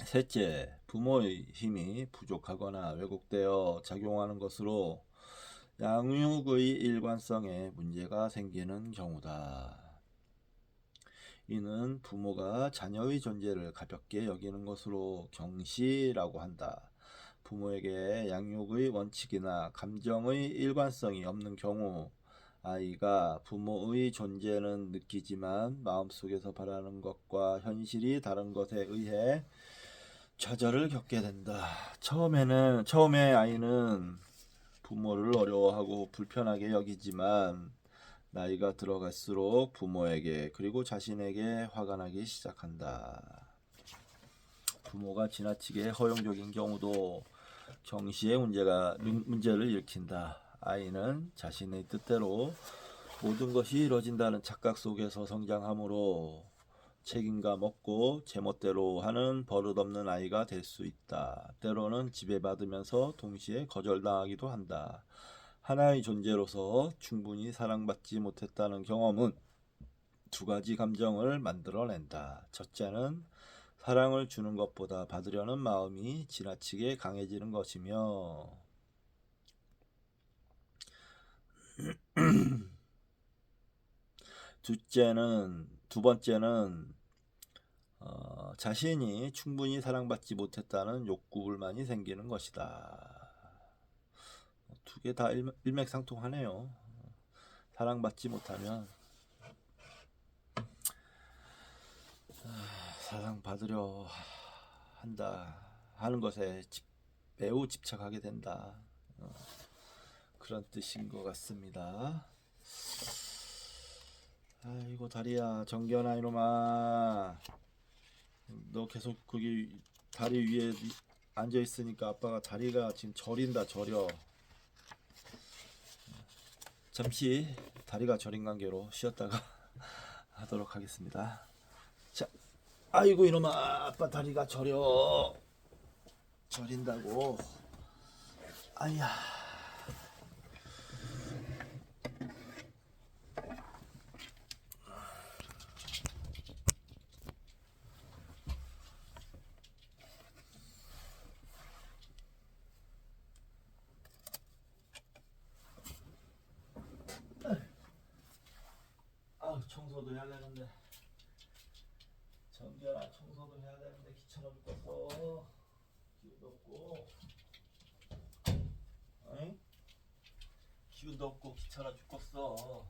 셋째, 부모의 힘이 부족하거나 왜곡되어 작용하는 것으로 양육의 일관성에 문제가 생기는 경우다. 이는 부모가 자녀의 존재를 가볍게 여기는 것으로 경시라고 한다. 부모에게 양육의 원칙이나 감정의 일관성이 없는 경우 아이가 부모의 존재는 느끼지만 마음속에서 바라는 것과 현실이 다른 것에 의해 좌절을 겪게 된다. 처음에 아이는 부모를 어려워하고 불편하게 여기지만 나이가 들어갈수록 부모에게 그리고 자신에게 화가 나기 시작한다. 부모가 지나치게 허용적인 경우도 경시의 문제를 일으킨다. 아이는 자신의 뜻대로 모든 것이 이루어진다는 착각 속에서 성장하므로 책임감 없고 제멋대로 하는 버릇없는 아이가 될 수 있다. 때로는 지배받으면서 동시에 거절당하기도 한다. 하나의 존재로서 충분히 사랑받지 못했다는 경험은 두 가지 감정을 만들어낸다. 첫째는 사랑을 주는 것보다 받으려는 마음이 지나치게 강해지는 것이며 두 번째는 자신이 충분히 사랑받지 못했다는 욕구불만이 생기는 것이다. 두 개 다 일맥상통하네요. 사랑받지 못하면 사랑받으려 한다 하는 것에 매우 집착하게 된다. 그런 뜻인 것 같습니다. 아이고 다리야, 정견아 이놈아, 너 계속 거기 다리 위에 앉아 있으니까 아빠가 다리가 지금 저린다. 저려. 잠시 다리가 저린 관계로 쉬었다가 하도록 하겠습니다. 자, 아이고 이놈아, 아빠 다리가 저린다고. 아야. 청소도 해야 되는데, 정결아 청소도 해야 되는데 귀찮아 죽겠어. 기운도 없고, 응? 기운도 없고 귀찮아 죽겠어.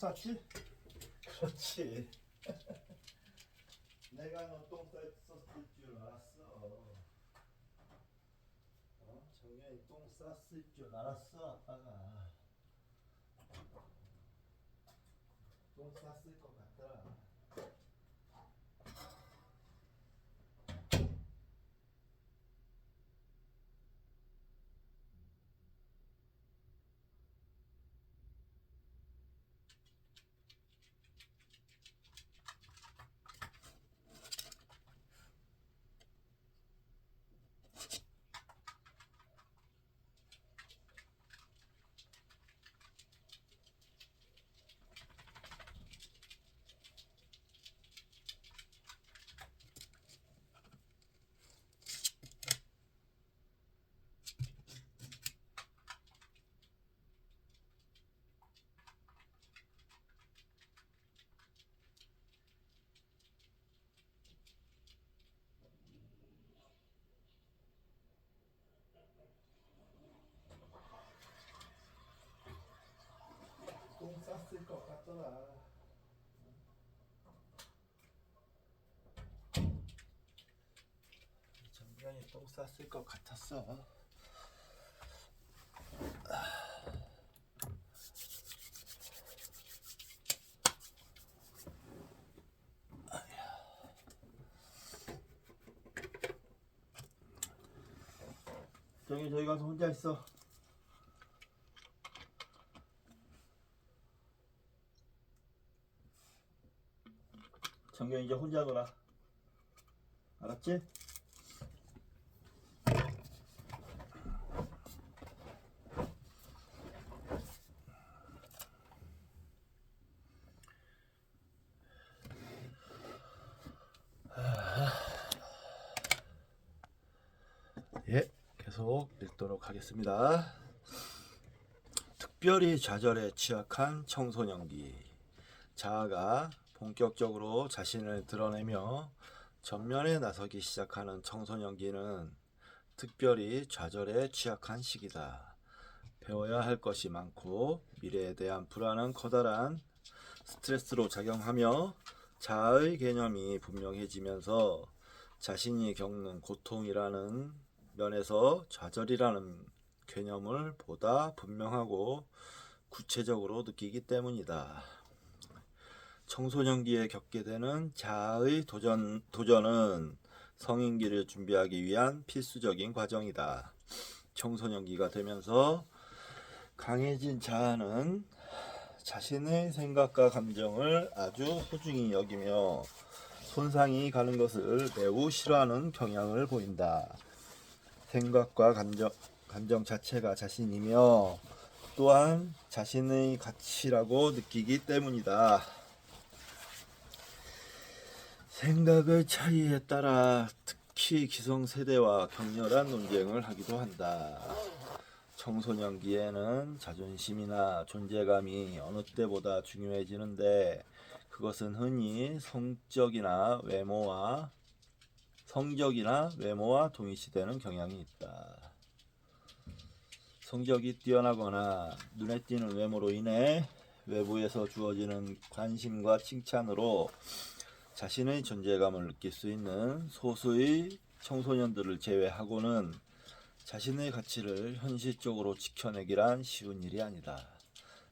쌌지? 그렇지. 내가 너 똥 쌌을 줄 알았어. 정연이 똥 쌌을 줄 알았어. 아빠가 똥 쌌을 것 같더라. 똥 쌌을 것 같더라. 정연이 똥 쌌을 것 같았어. 정연이 저기 가서 혼자 있어. 정연이 이제 혼자 놀아. 알았지? 예, 계속 읽도록 하겠습니다. 특별히 좌절에 취약한 청소년기. 자아가 본격적으로 자신을 드러내며 전면에 나서기 시작하는 청소년기는 특별히 좌절에 취약한 시기다. 배워야 할 것이 많고 미래에 대한 불안은 커다란 스트레스로 작용하며 자아의 개념이 분명해지면서 자신이 겪는 고통이라는 면에서 좌절이라는 개념을 보다 분명하고 구체적으로 느끼기 때문이다. 청소년기에 겪게 되는 자아의 도전은 성인기를 준비하기 위한 필수적인 과정이다. 청소년기가 되면서 강해진 자아는 자신의 생각과 감정을 아주 소중히 여기며 손상이 가는 것을 매우 싫어하는 경향을 보인다. 생각과 감정 자체가 자신이며 또한 자신의 가치라고 느끼기 때문이다. 생각의 차이에 따라 특히 기성세대와 격렬한 논쟁을 하기도 한다. 청소년기에는 자존심이나 존재감이 어느 때보다 중요해지는데 그것은 흔히 성적이나 외모와 동일시되는 경향이 있다. 성적이 뛰어나거나 눈에 띄는 외모로 인해 외부에서 주어지는 관심과 칭찬으로 자신의 존재감을 느낄 수 있는 소수의 청소년들을 제외하고는 자신의 가치를 현실적으로 지켜내기란 쉬운 일이 아니다.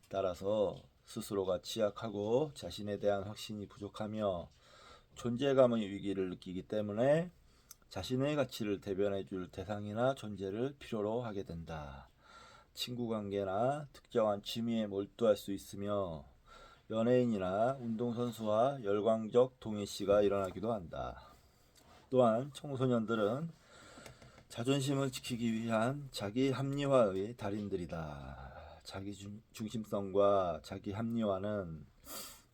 따라서 스스로가 취약하고 자신에 대한 확신이 부족하며 존재감의 위기를 느끼기 때문에 자신의 가치를 대변해줄 대상이나 존재를 필요로 하게 된다. 친구관계나 특정한 취미에 몰두할 수 있으며 연예인이나 운동선수와 열광적 동일시가 일어나기도 한다. 또한 청소년들은 자존심을 지키기 위한 자기 합리화의 달인들이다. 자기 중심성과 자기 합리화는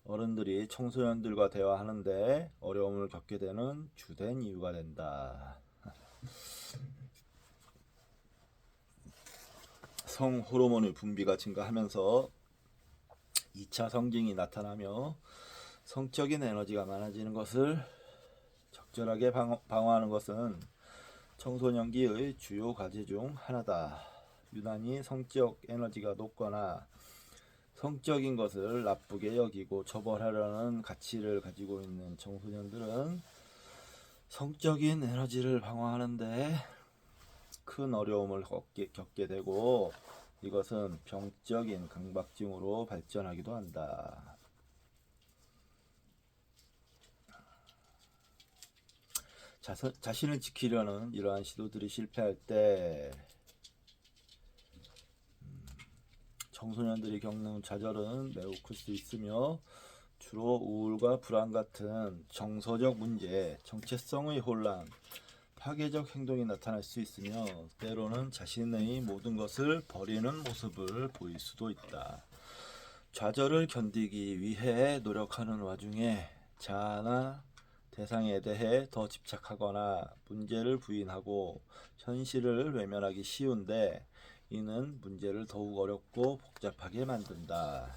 어른들이 청소년들과 대화하는데 어려움을 겪게 되는 주된 이유가 된다. 성 호르몬의 분비가 증가하면서 2차 성징이 나타나며 성적인 에너지가 많아지는 것을 적절하게 방어하는 것은 청소년기의 주요 과제 중 하나다. 유난히 성적 에너지가 높거나 성적인 것을 나쁘게 여기고 처벌하려는 가치를 가지고 있는 청소년들은 성적인 에너지를 방어하는데 큰 어려움을 겪게 되고 이것은 병적인 강박증으로 발전하기도 한다. 자신을 지키려는 이러한 시도들이 실패할 때 청소년들이 겪는 좌절은 매우 클 수 있으며 주로 우울과 불안 같은 정서적 문제, 정체성의 혼란, 파괴적 행동이 나타날 수 있으며 때로는 자신의 모든 것을 버리는 모습을 보일 수도 있다. 좌절을 견디기 위해 노력하는 와중에 자아나 대상에 대해 더 집착하거나 문제를 부인하고 현실을 외면하기 쉬운데 이는 문제를 더욱 어렵고 복잡하게 만든다.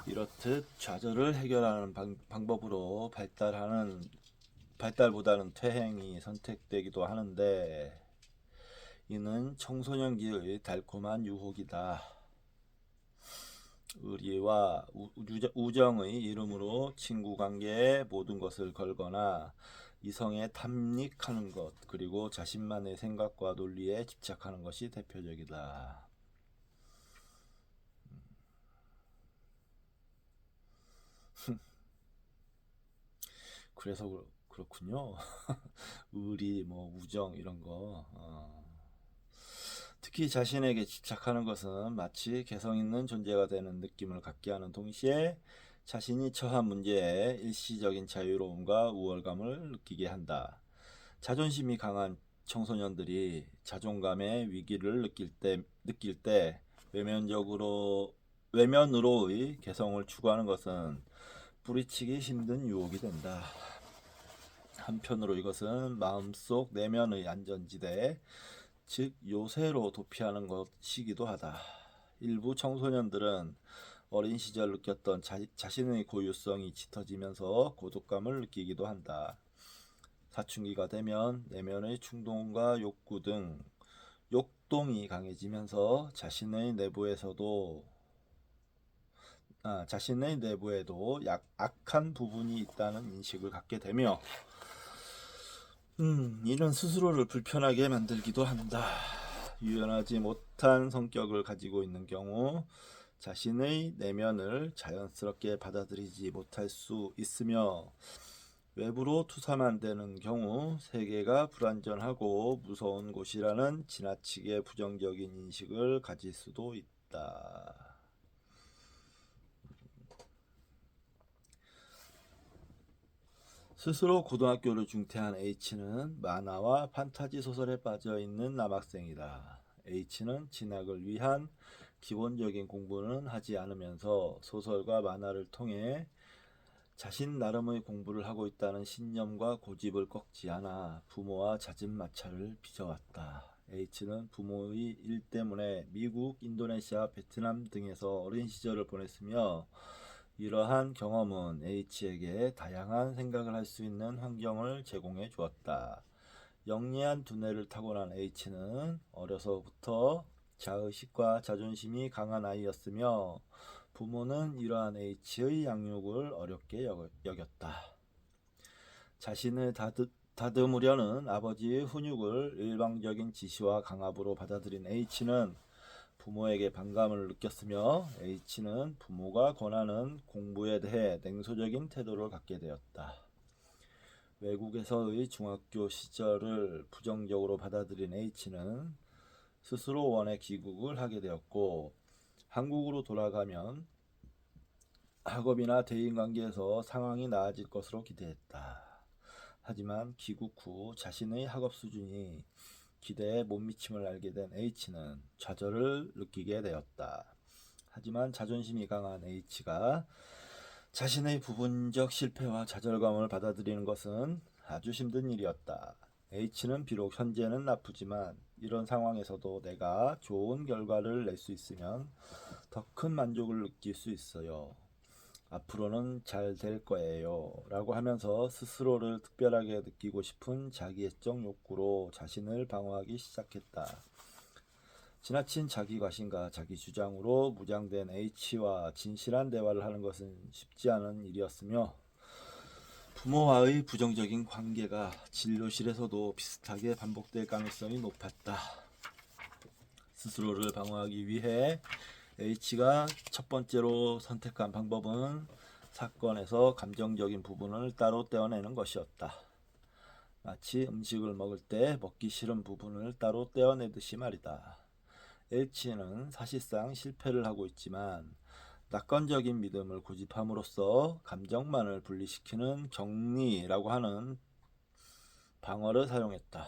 이렇듯 좌절을 해결하는 방법으로 발달보다는 퇴행이 선택되기도 하는데 이는 청소년기의 달콤한 유혹이다. 의리와 우정의 이름으로 친구 관계에 모든 것을 걸거나 이성에 탐닉하는 것 그리고 자신만의 생각과 논리에 집착하는 것이 대표적이다. 그래서 그렇군요. 의리, 우정 이런 거. 특히 자신에게 집착하는 것은 마치 개성 있는 존재가 되는 느낌을 갖게 하는 동시에 자신이 처한 문제에 일시적인 자유로움과 우월감을 느끼게 한다. 자존심이 강한 청소년들이 자존감의 위기를 느낄 때 외면으로의 개성을 추구하는 것은 뿌리치기 힘든 유혹이 된다. 한편으로 이것은 마음속 내면의 안전지대, 즉 요새로 도피하는 것이기도 하다. 일부 청소년들은 어린 시절 느꼈던 자신의 고유성이 짙어지면서 고독감을 느끼기도 한다. 사춘기가 되면 내면의 충동과 욕구 등 욕동이 강해지면서 자신의 내부에도 악한 부분이 있다는 인식을 갖게 되며 이는 스스로를 불편하게 만들기도 한다. 유연하지 못한 성격을 가지고 있는 경우 자신의 내면을 자연스럽게 받아들이지 못할 수 있으며 외부로 투사만 되는 경우 세계가 불완전하고 무서운 곳이라는 지나치게 부정적인 인식을 가질 수도 있다. 스스로 고등학교를 중퇴한 H는 만화와 판타지 소설에 빠져있는 남학생이다. H는 진학을 위한 기본적인 공부는 하지 않으면서 소설과 만화를 통해 자신 나름의 공부를 하고 있다는 신념과 고집을 꺾지 않아 부모와 잦은 마찰을 빚어왔다. H는 부모의 일 때문에 미국, 인도네시아, 베트남 등에서 어린 시절을 보냈으며 이러한 경험은 H에게 다양한 생각을 할 수 있는 환경을 제공해 주었다. 영리한 두뇌를 타고난 H는 어려서부터 자의식과 자존심이 강한 아이였으며 부모는 이러한 H의 양육을 어렵게 여겼다. 자신을 다듬으려는 아버지의 훈육을 일방적인 지시와 강압으로 받아들인 H는 부모에게 반감을 느꼈으며 H는 부모가 권하는 공부에 대해 냉소적인 태도를 갖게 되었다. 외국에서의 중학교 시절을 부정적으로 받아들인 H는 스스로 원해 귀국을 하게 되었고 한국으로 돌아가면 학업이나 대인관계에서 상황이 나아질 것으로 기대했다. 하지만 귀국 후 자신의 학업 수준이 기대에 못 미침을 알게 된 H는 좌절을 느끼게 되었다. 하지만 자존심이 강한 H가 자신의 부분적 실패와 좌절감을 받아들이는 것은 아주 힘든 일이었다. H는 비록 현재는 나쁘지만 이런 상황에서도 내가 좋은 결과를 낼 수 있으면 더 큰 만족을 느낄 수 있어요. 앞으로는 잘 될 거예요 라고 하면서 스스로를 특별하게 느끼고 싶은 자기애적 욕구로 자신을 방어하기 시작했다. 지나친 자기 과신과 자기 주장으로 무장된 H와 진실한 대화를 하는 것은 쉽지 않은 일이었으며 부모와의 부정적인 관계가 진료실에서도 비슷하게 반복될 가능성이 높았다. 스스로를 방어하기 위해 H가 첫 번째로 선택한 방법은 사건에서 감정적인 부분을 따로 떼어내는 것이었다. 마치 음식을 먹을 때 먹기 싫은 부분을 따로 떼어내듯이 말이다. H는 사실상 실패를 하고 있지만 낙관적인 믿음을 고집함으로써 감정만을 분리시키는 격리라고 하는 방어를 사용했다.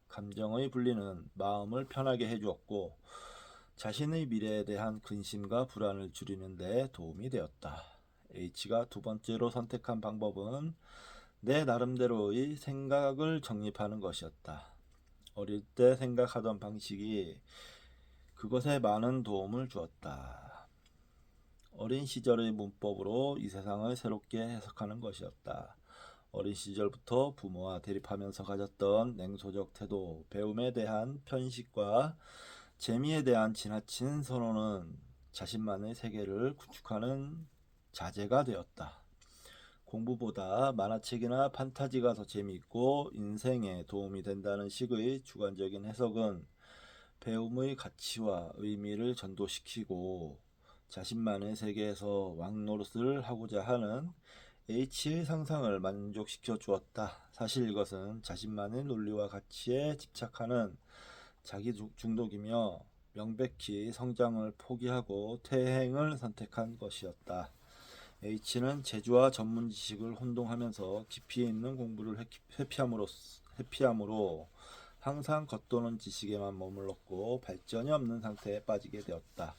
감정의 분리는 마음을 편하게 해주었고 자신의 미래에 대한 근심과 불안을 줄이는 데 도움이 되었다. H가 두 번째로 선택한 방법은 내 나름대로의 생각을 정립하는 것이었다. 어릴 때 생각하던 방식이 그것에 많은 도움을 주었다. 어린 시절의 문법으로 이 세상을 새롭게 해석하는 것이었다. 어린 시절부터 부모와 대립하면서 가졌던 냉소적 태도, 배움에 대한 편식과 재미에 대한 지나친 선호는 자신만의 세계를 구축하는 자재가 되었다. 공부보다 만화책이나 판타지가 더 재미있고 인생에 도움이 된다는 식의 주관적인 해석은 배움의 가치와 의미를 전도시키고 자신만의 세계에서 왕노릇을 하고자 하는 H의 상상을 만족시켜 주었다. 사실 이것은 자신만의 논리와 가치에 집착하는 자기 중독이며 명백히 성장을 포기하고 퇴행을 선택한 것이었다. H는 재주와 전문 지식을 혼동하면서 깊이 있는 공부를 회피함으로 항상 겉도는 지식에만 머물렀고 발전이 없는 상태에 빠지게 되었다.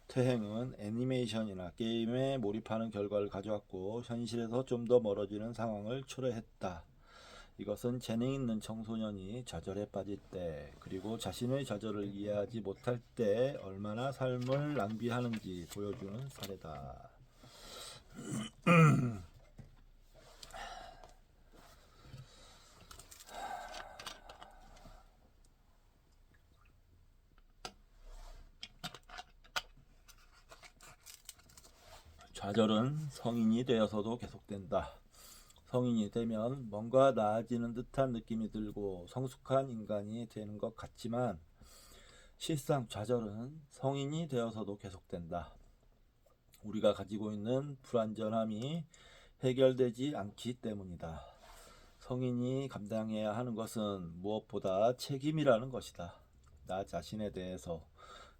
퇴행은 애니메이션이나 게임에 몰입하는 결과를 가져왔고 현실에서 좀 더 멀어지는 상황을 초래했다. 이것은 재능 있는 청소년이 좌절에 빠질 때 그리고 자신의 좌절을 이해하지 못할 때 얼마나 삶을 낭비하는지 보여주는 사례다. 좌절은 성인이 되어서도 계속된다. 성인이 되면 뭔가 나아지는 듯한 느낌이 들고 성숙한 인간이 되는 것 같지만 실상 좌절은 성인이 되어서도 계속된다. 우리가 가지고 있는 불완전함이 해결되지 않기 때문이다. 성인이 감당해야 하는 것은 무엇보다 책임이라는 것이다. 나 자신에 대해서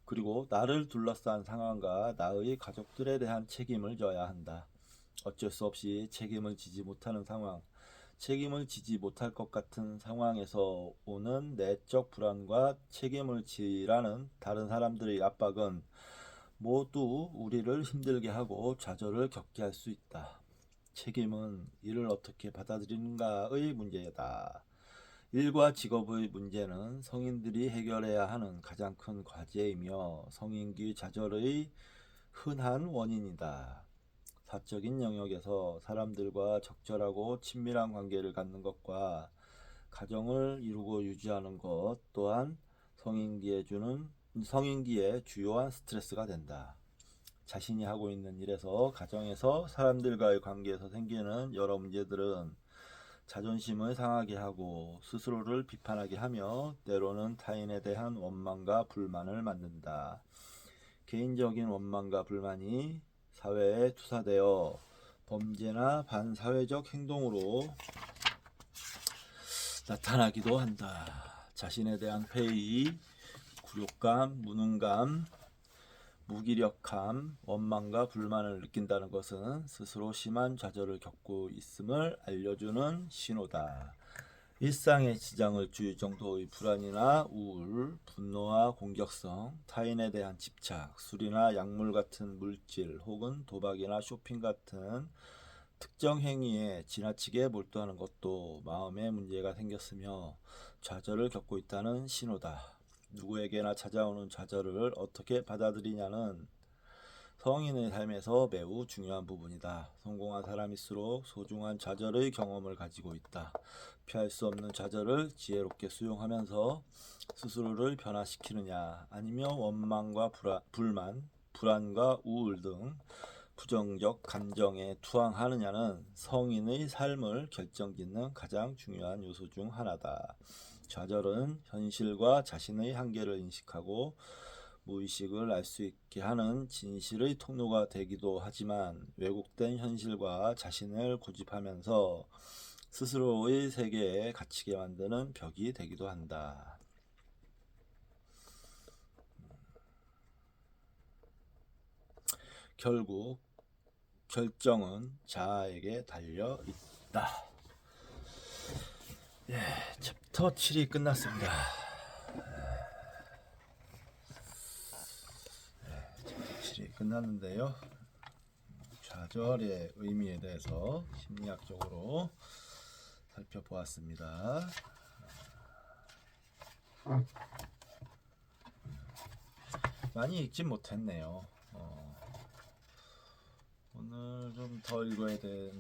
그리고 나를 둘러싼 상황과 나의 가족들에 대한 책임을 져야 한다. 어쩔 수 없이 책임을 지지 못하는 상황, 책임을 지지 못할 것 같은 상황에서 오는 내적 불안과 책임을 지라는 다른 사람들의 압박은 모두 우리를 힘들게 하고 좌절을 겪게 할 수 있다. 책임은 이를 어떻게 받아들이는가의 문제다. 일과 직업의 문제는 성인들이 해결해야 하는 가장 큰 과제이며 성인기 좌절의 흔한 원인이다. 사적인 영역에서 사람들과 적절하고 친밀한 관계를 갖는 것과 가정을 이루고 유지하는 것 또한 성인기의 주요한 스트레스가 된다. 자신이 하고 있는 일에서 가정에서 사람들과의 관계에서 생기는 여러 문제들은 자존심을 상하게 하고 스스로를 비판하게 하며 때로는 타인에 대한 원망과 불만을 만든다. 개인적인 원망과 불만이 사회에 투사되어 범죄나 반사회적 행동으로 나타나기도 한다. 자신에 대한 회의, 굴욕감, 무능감, 무기력함, 원망과 불만을 느낀다는 것은 스스로 심한 좌절을 겪고 있음을 알려주는 신호다. 일상에 지장을 줄 정도의 불안이나 우울, 분노와 공격성, 타인에 대한 집착, 술이나 약물 같은 물질 혹은 도박이나 쇼핑 같은 특정 행위에 지나치게 몰두하는 것도 마음에 문제가 생겼으며 좌절을 겪고 있다는 신호다. 누구에게나 찾아오는 좌절을 어떻게 받아들이냐는 성인의 삶에서 매우 중요한 부분이다. 성공한 사람일수록 소중한 좌절의 경험을 가지고 있다. 피할 수 없는 좌절을 지혜롭게 수용하면서 스스로를 변화시키느냐, 아니면 원망과 불만, 불안과 우울 등 부정적 감정에 투항하느냐는 성인의 삶을 결정짓는 가장 중요한 요소 중 하나다. 좌절은 현실과 자신의 한계를 인식하고 무의식을 알 수 있게 하는 진실의 통로가 되기도 하지만, 왜곡된 현실과 자신을 고집하면서 스스로의 세계에 갇히게 만드는 벽이 되기도 한다. 결국 결정은 자아에게 달려 있다. 예, 챕터 7이 끝났습니다. 챕터 7이 끝났는데요. 좌절의 의미에 대해서 심리학적으로 살펴보았습니다. 많이 읽진 못했네요. 오늘 좀 더 읽어야 될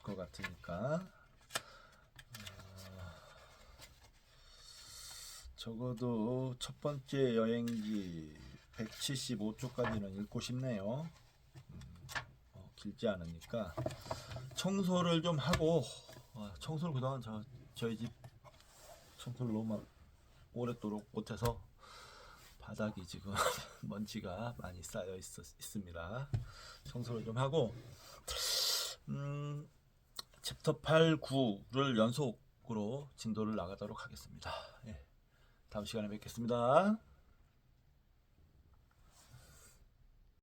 것 같으니까 적어도 첫 번째 여행기 175쪽까지는 읽고 싶네요. 길지 않으니까 청소를 좀 하고, 청소를 그동안 저희 집 청소를 너무 오랫도록 못해서 바닥이 지금 먼지가 많이 쌓여 있습니다. 청소를 좀 하고 챕터 8, 9를 연속으로 진도를 나가도록 하겠습니다. 예, 다음 시간에 뵙겠습니다.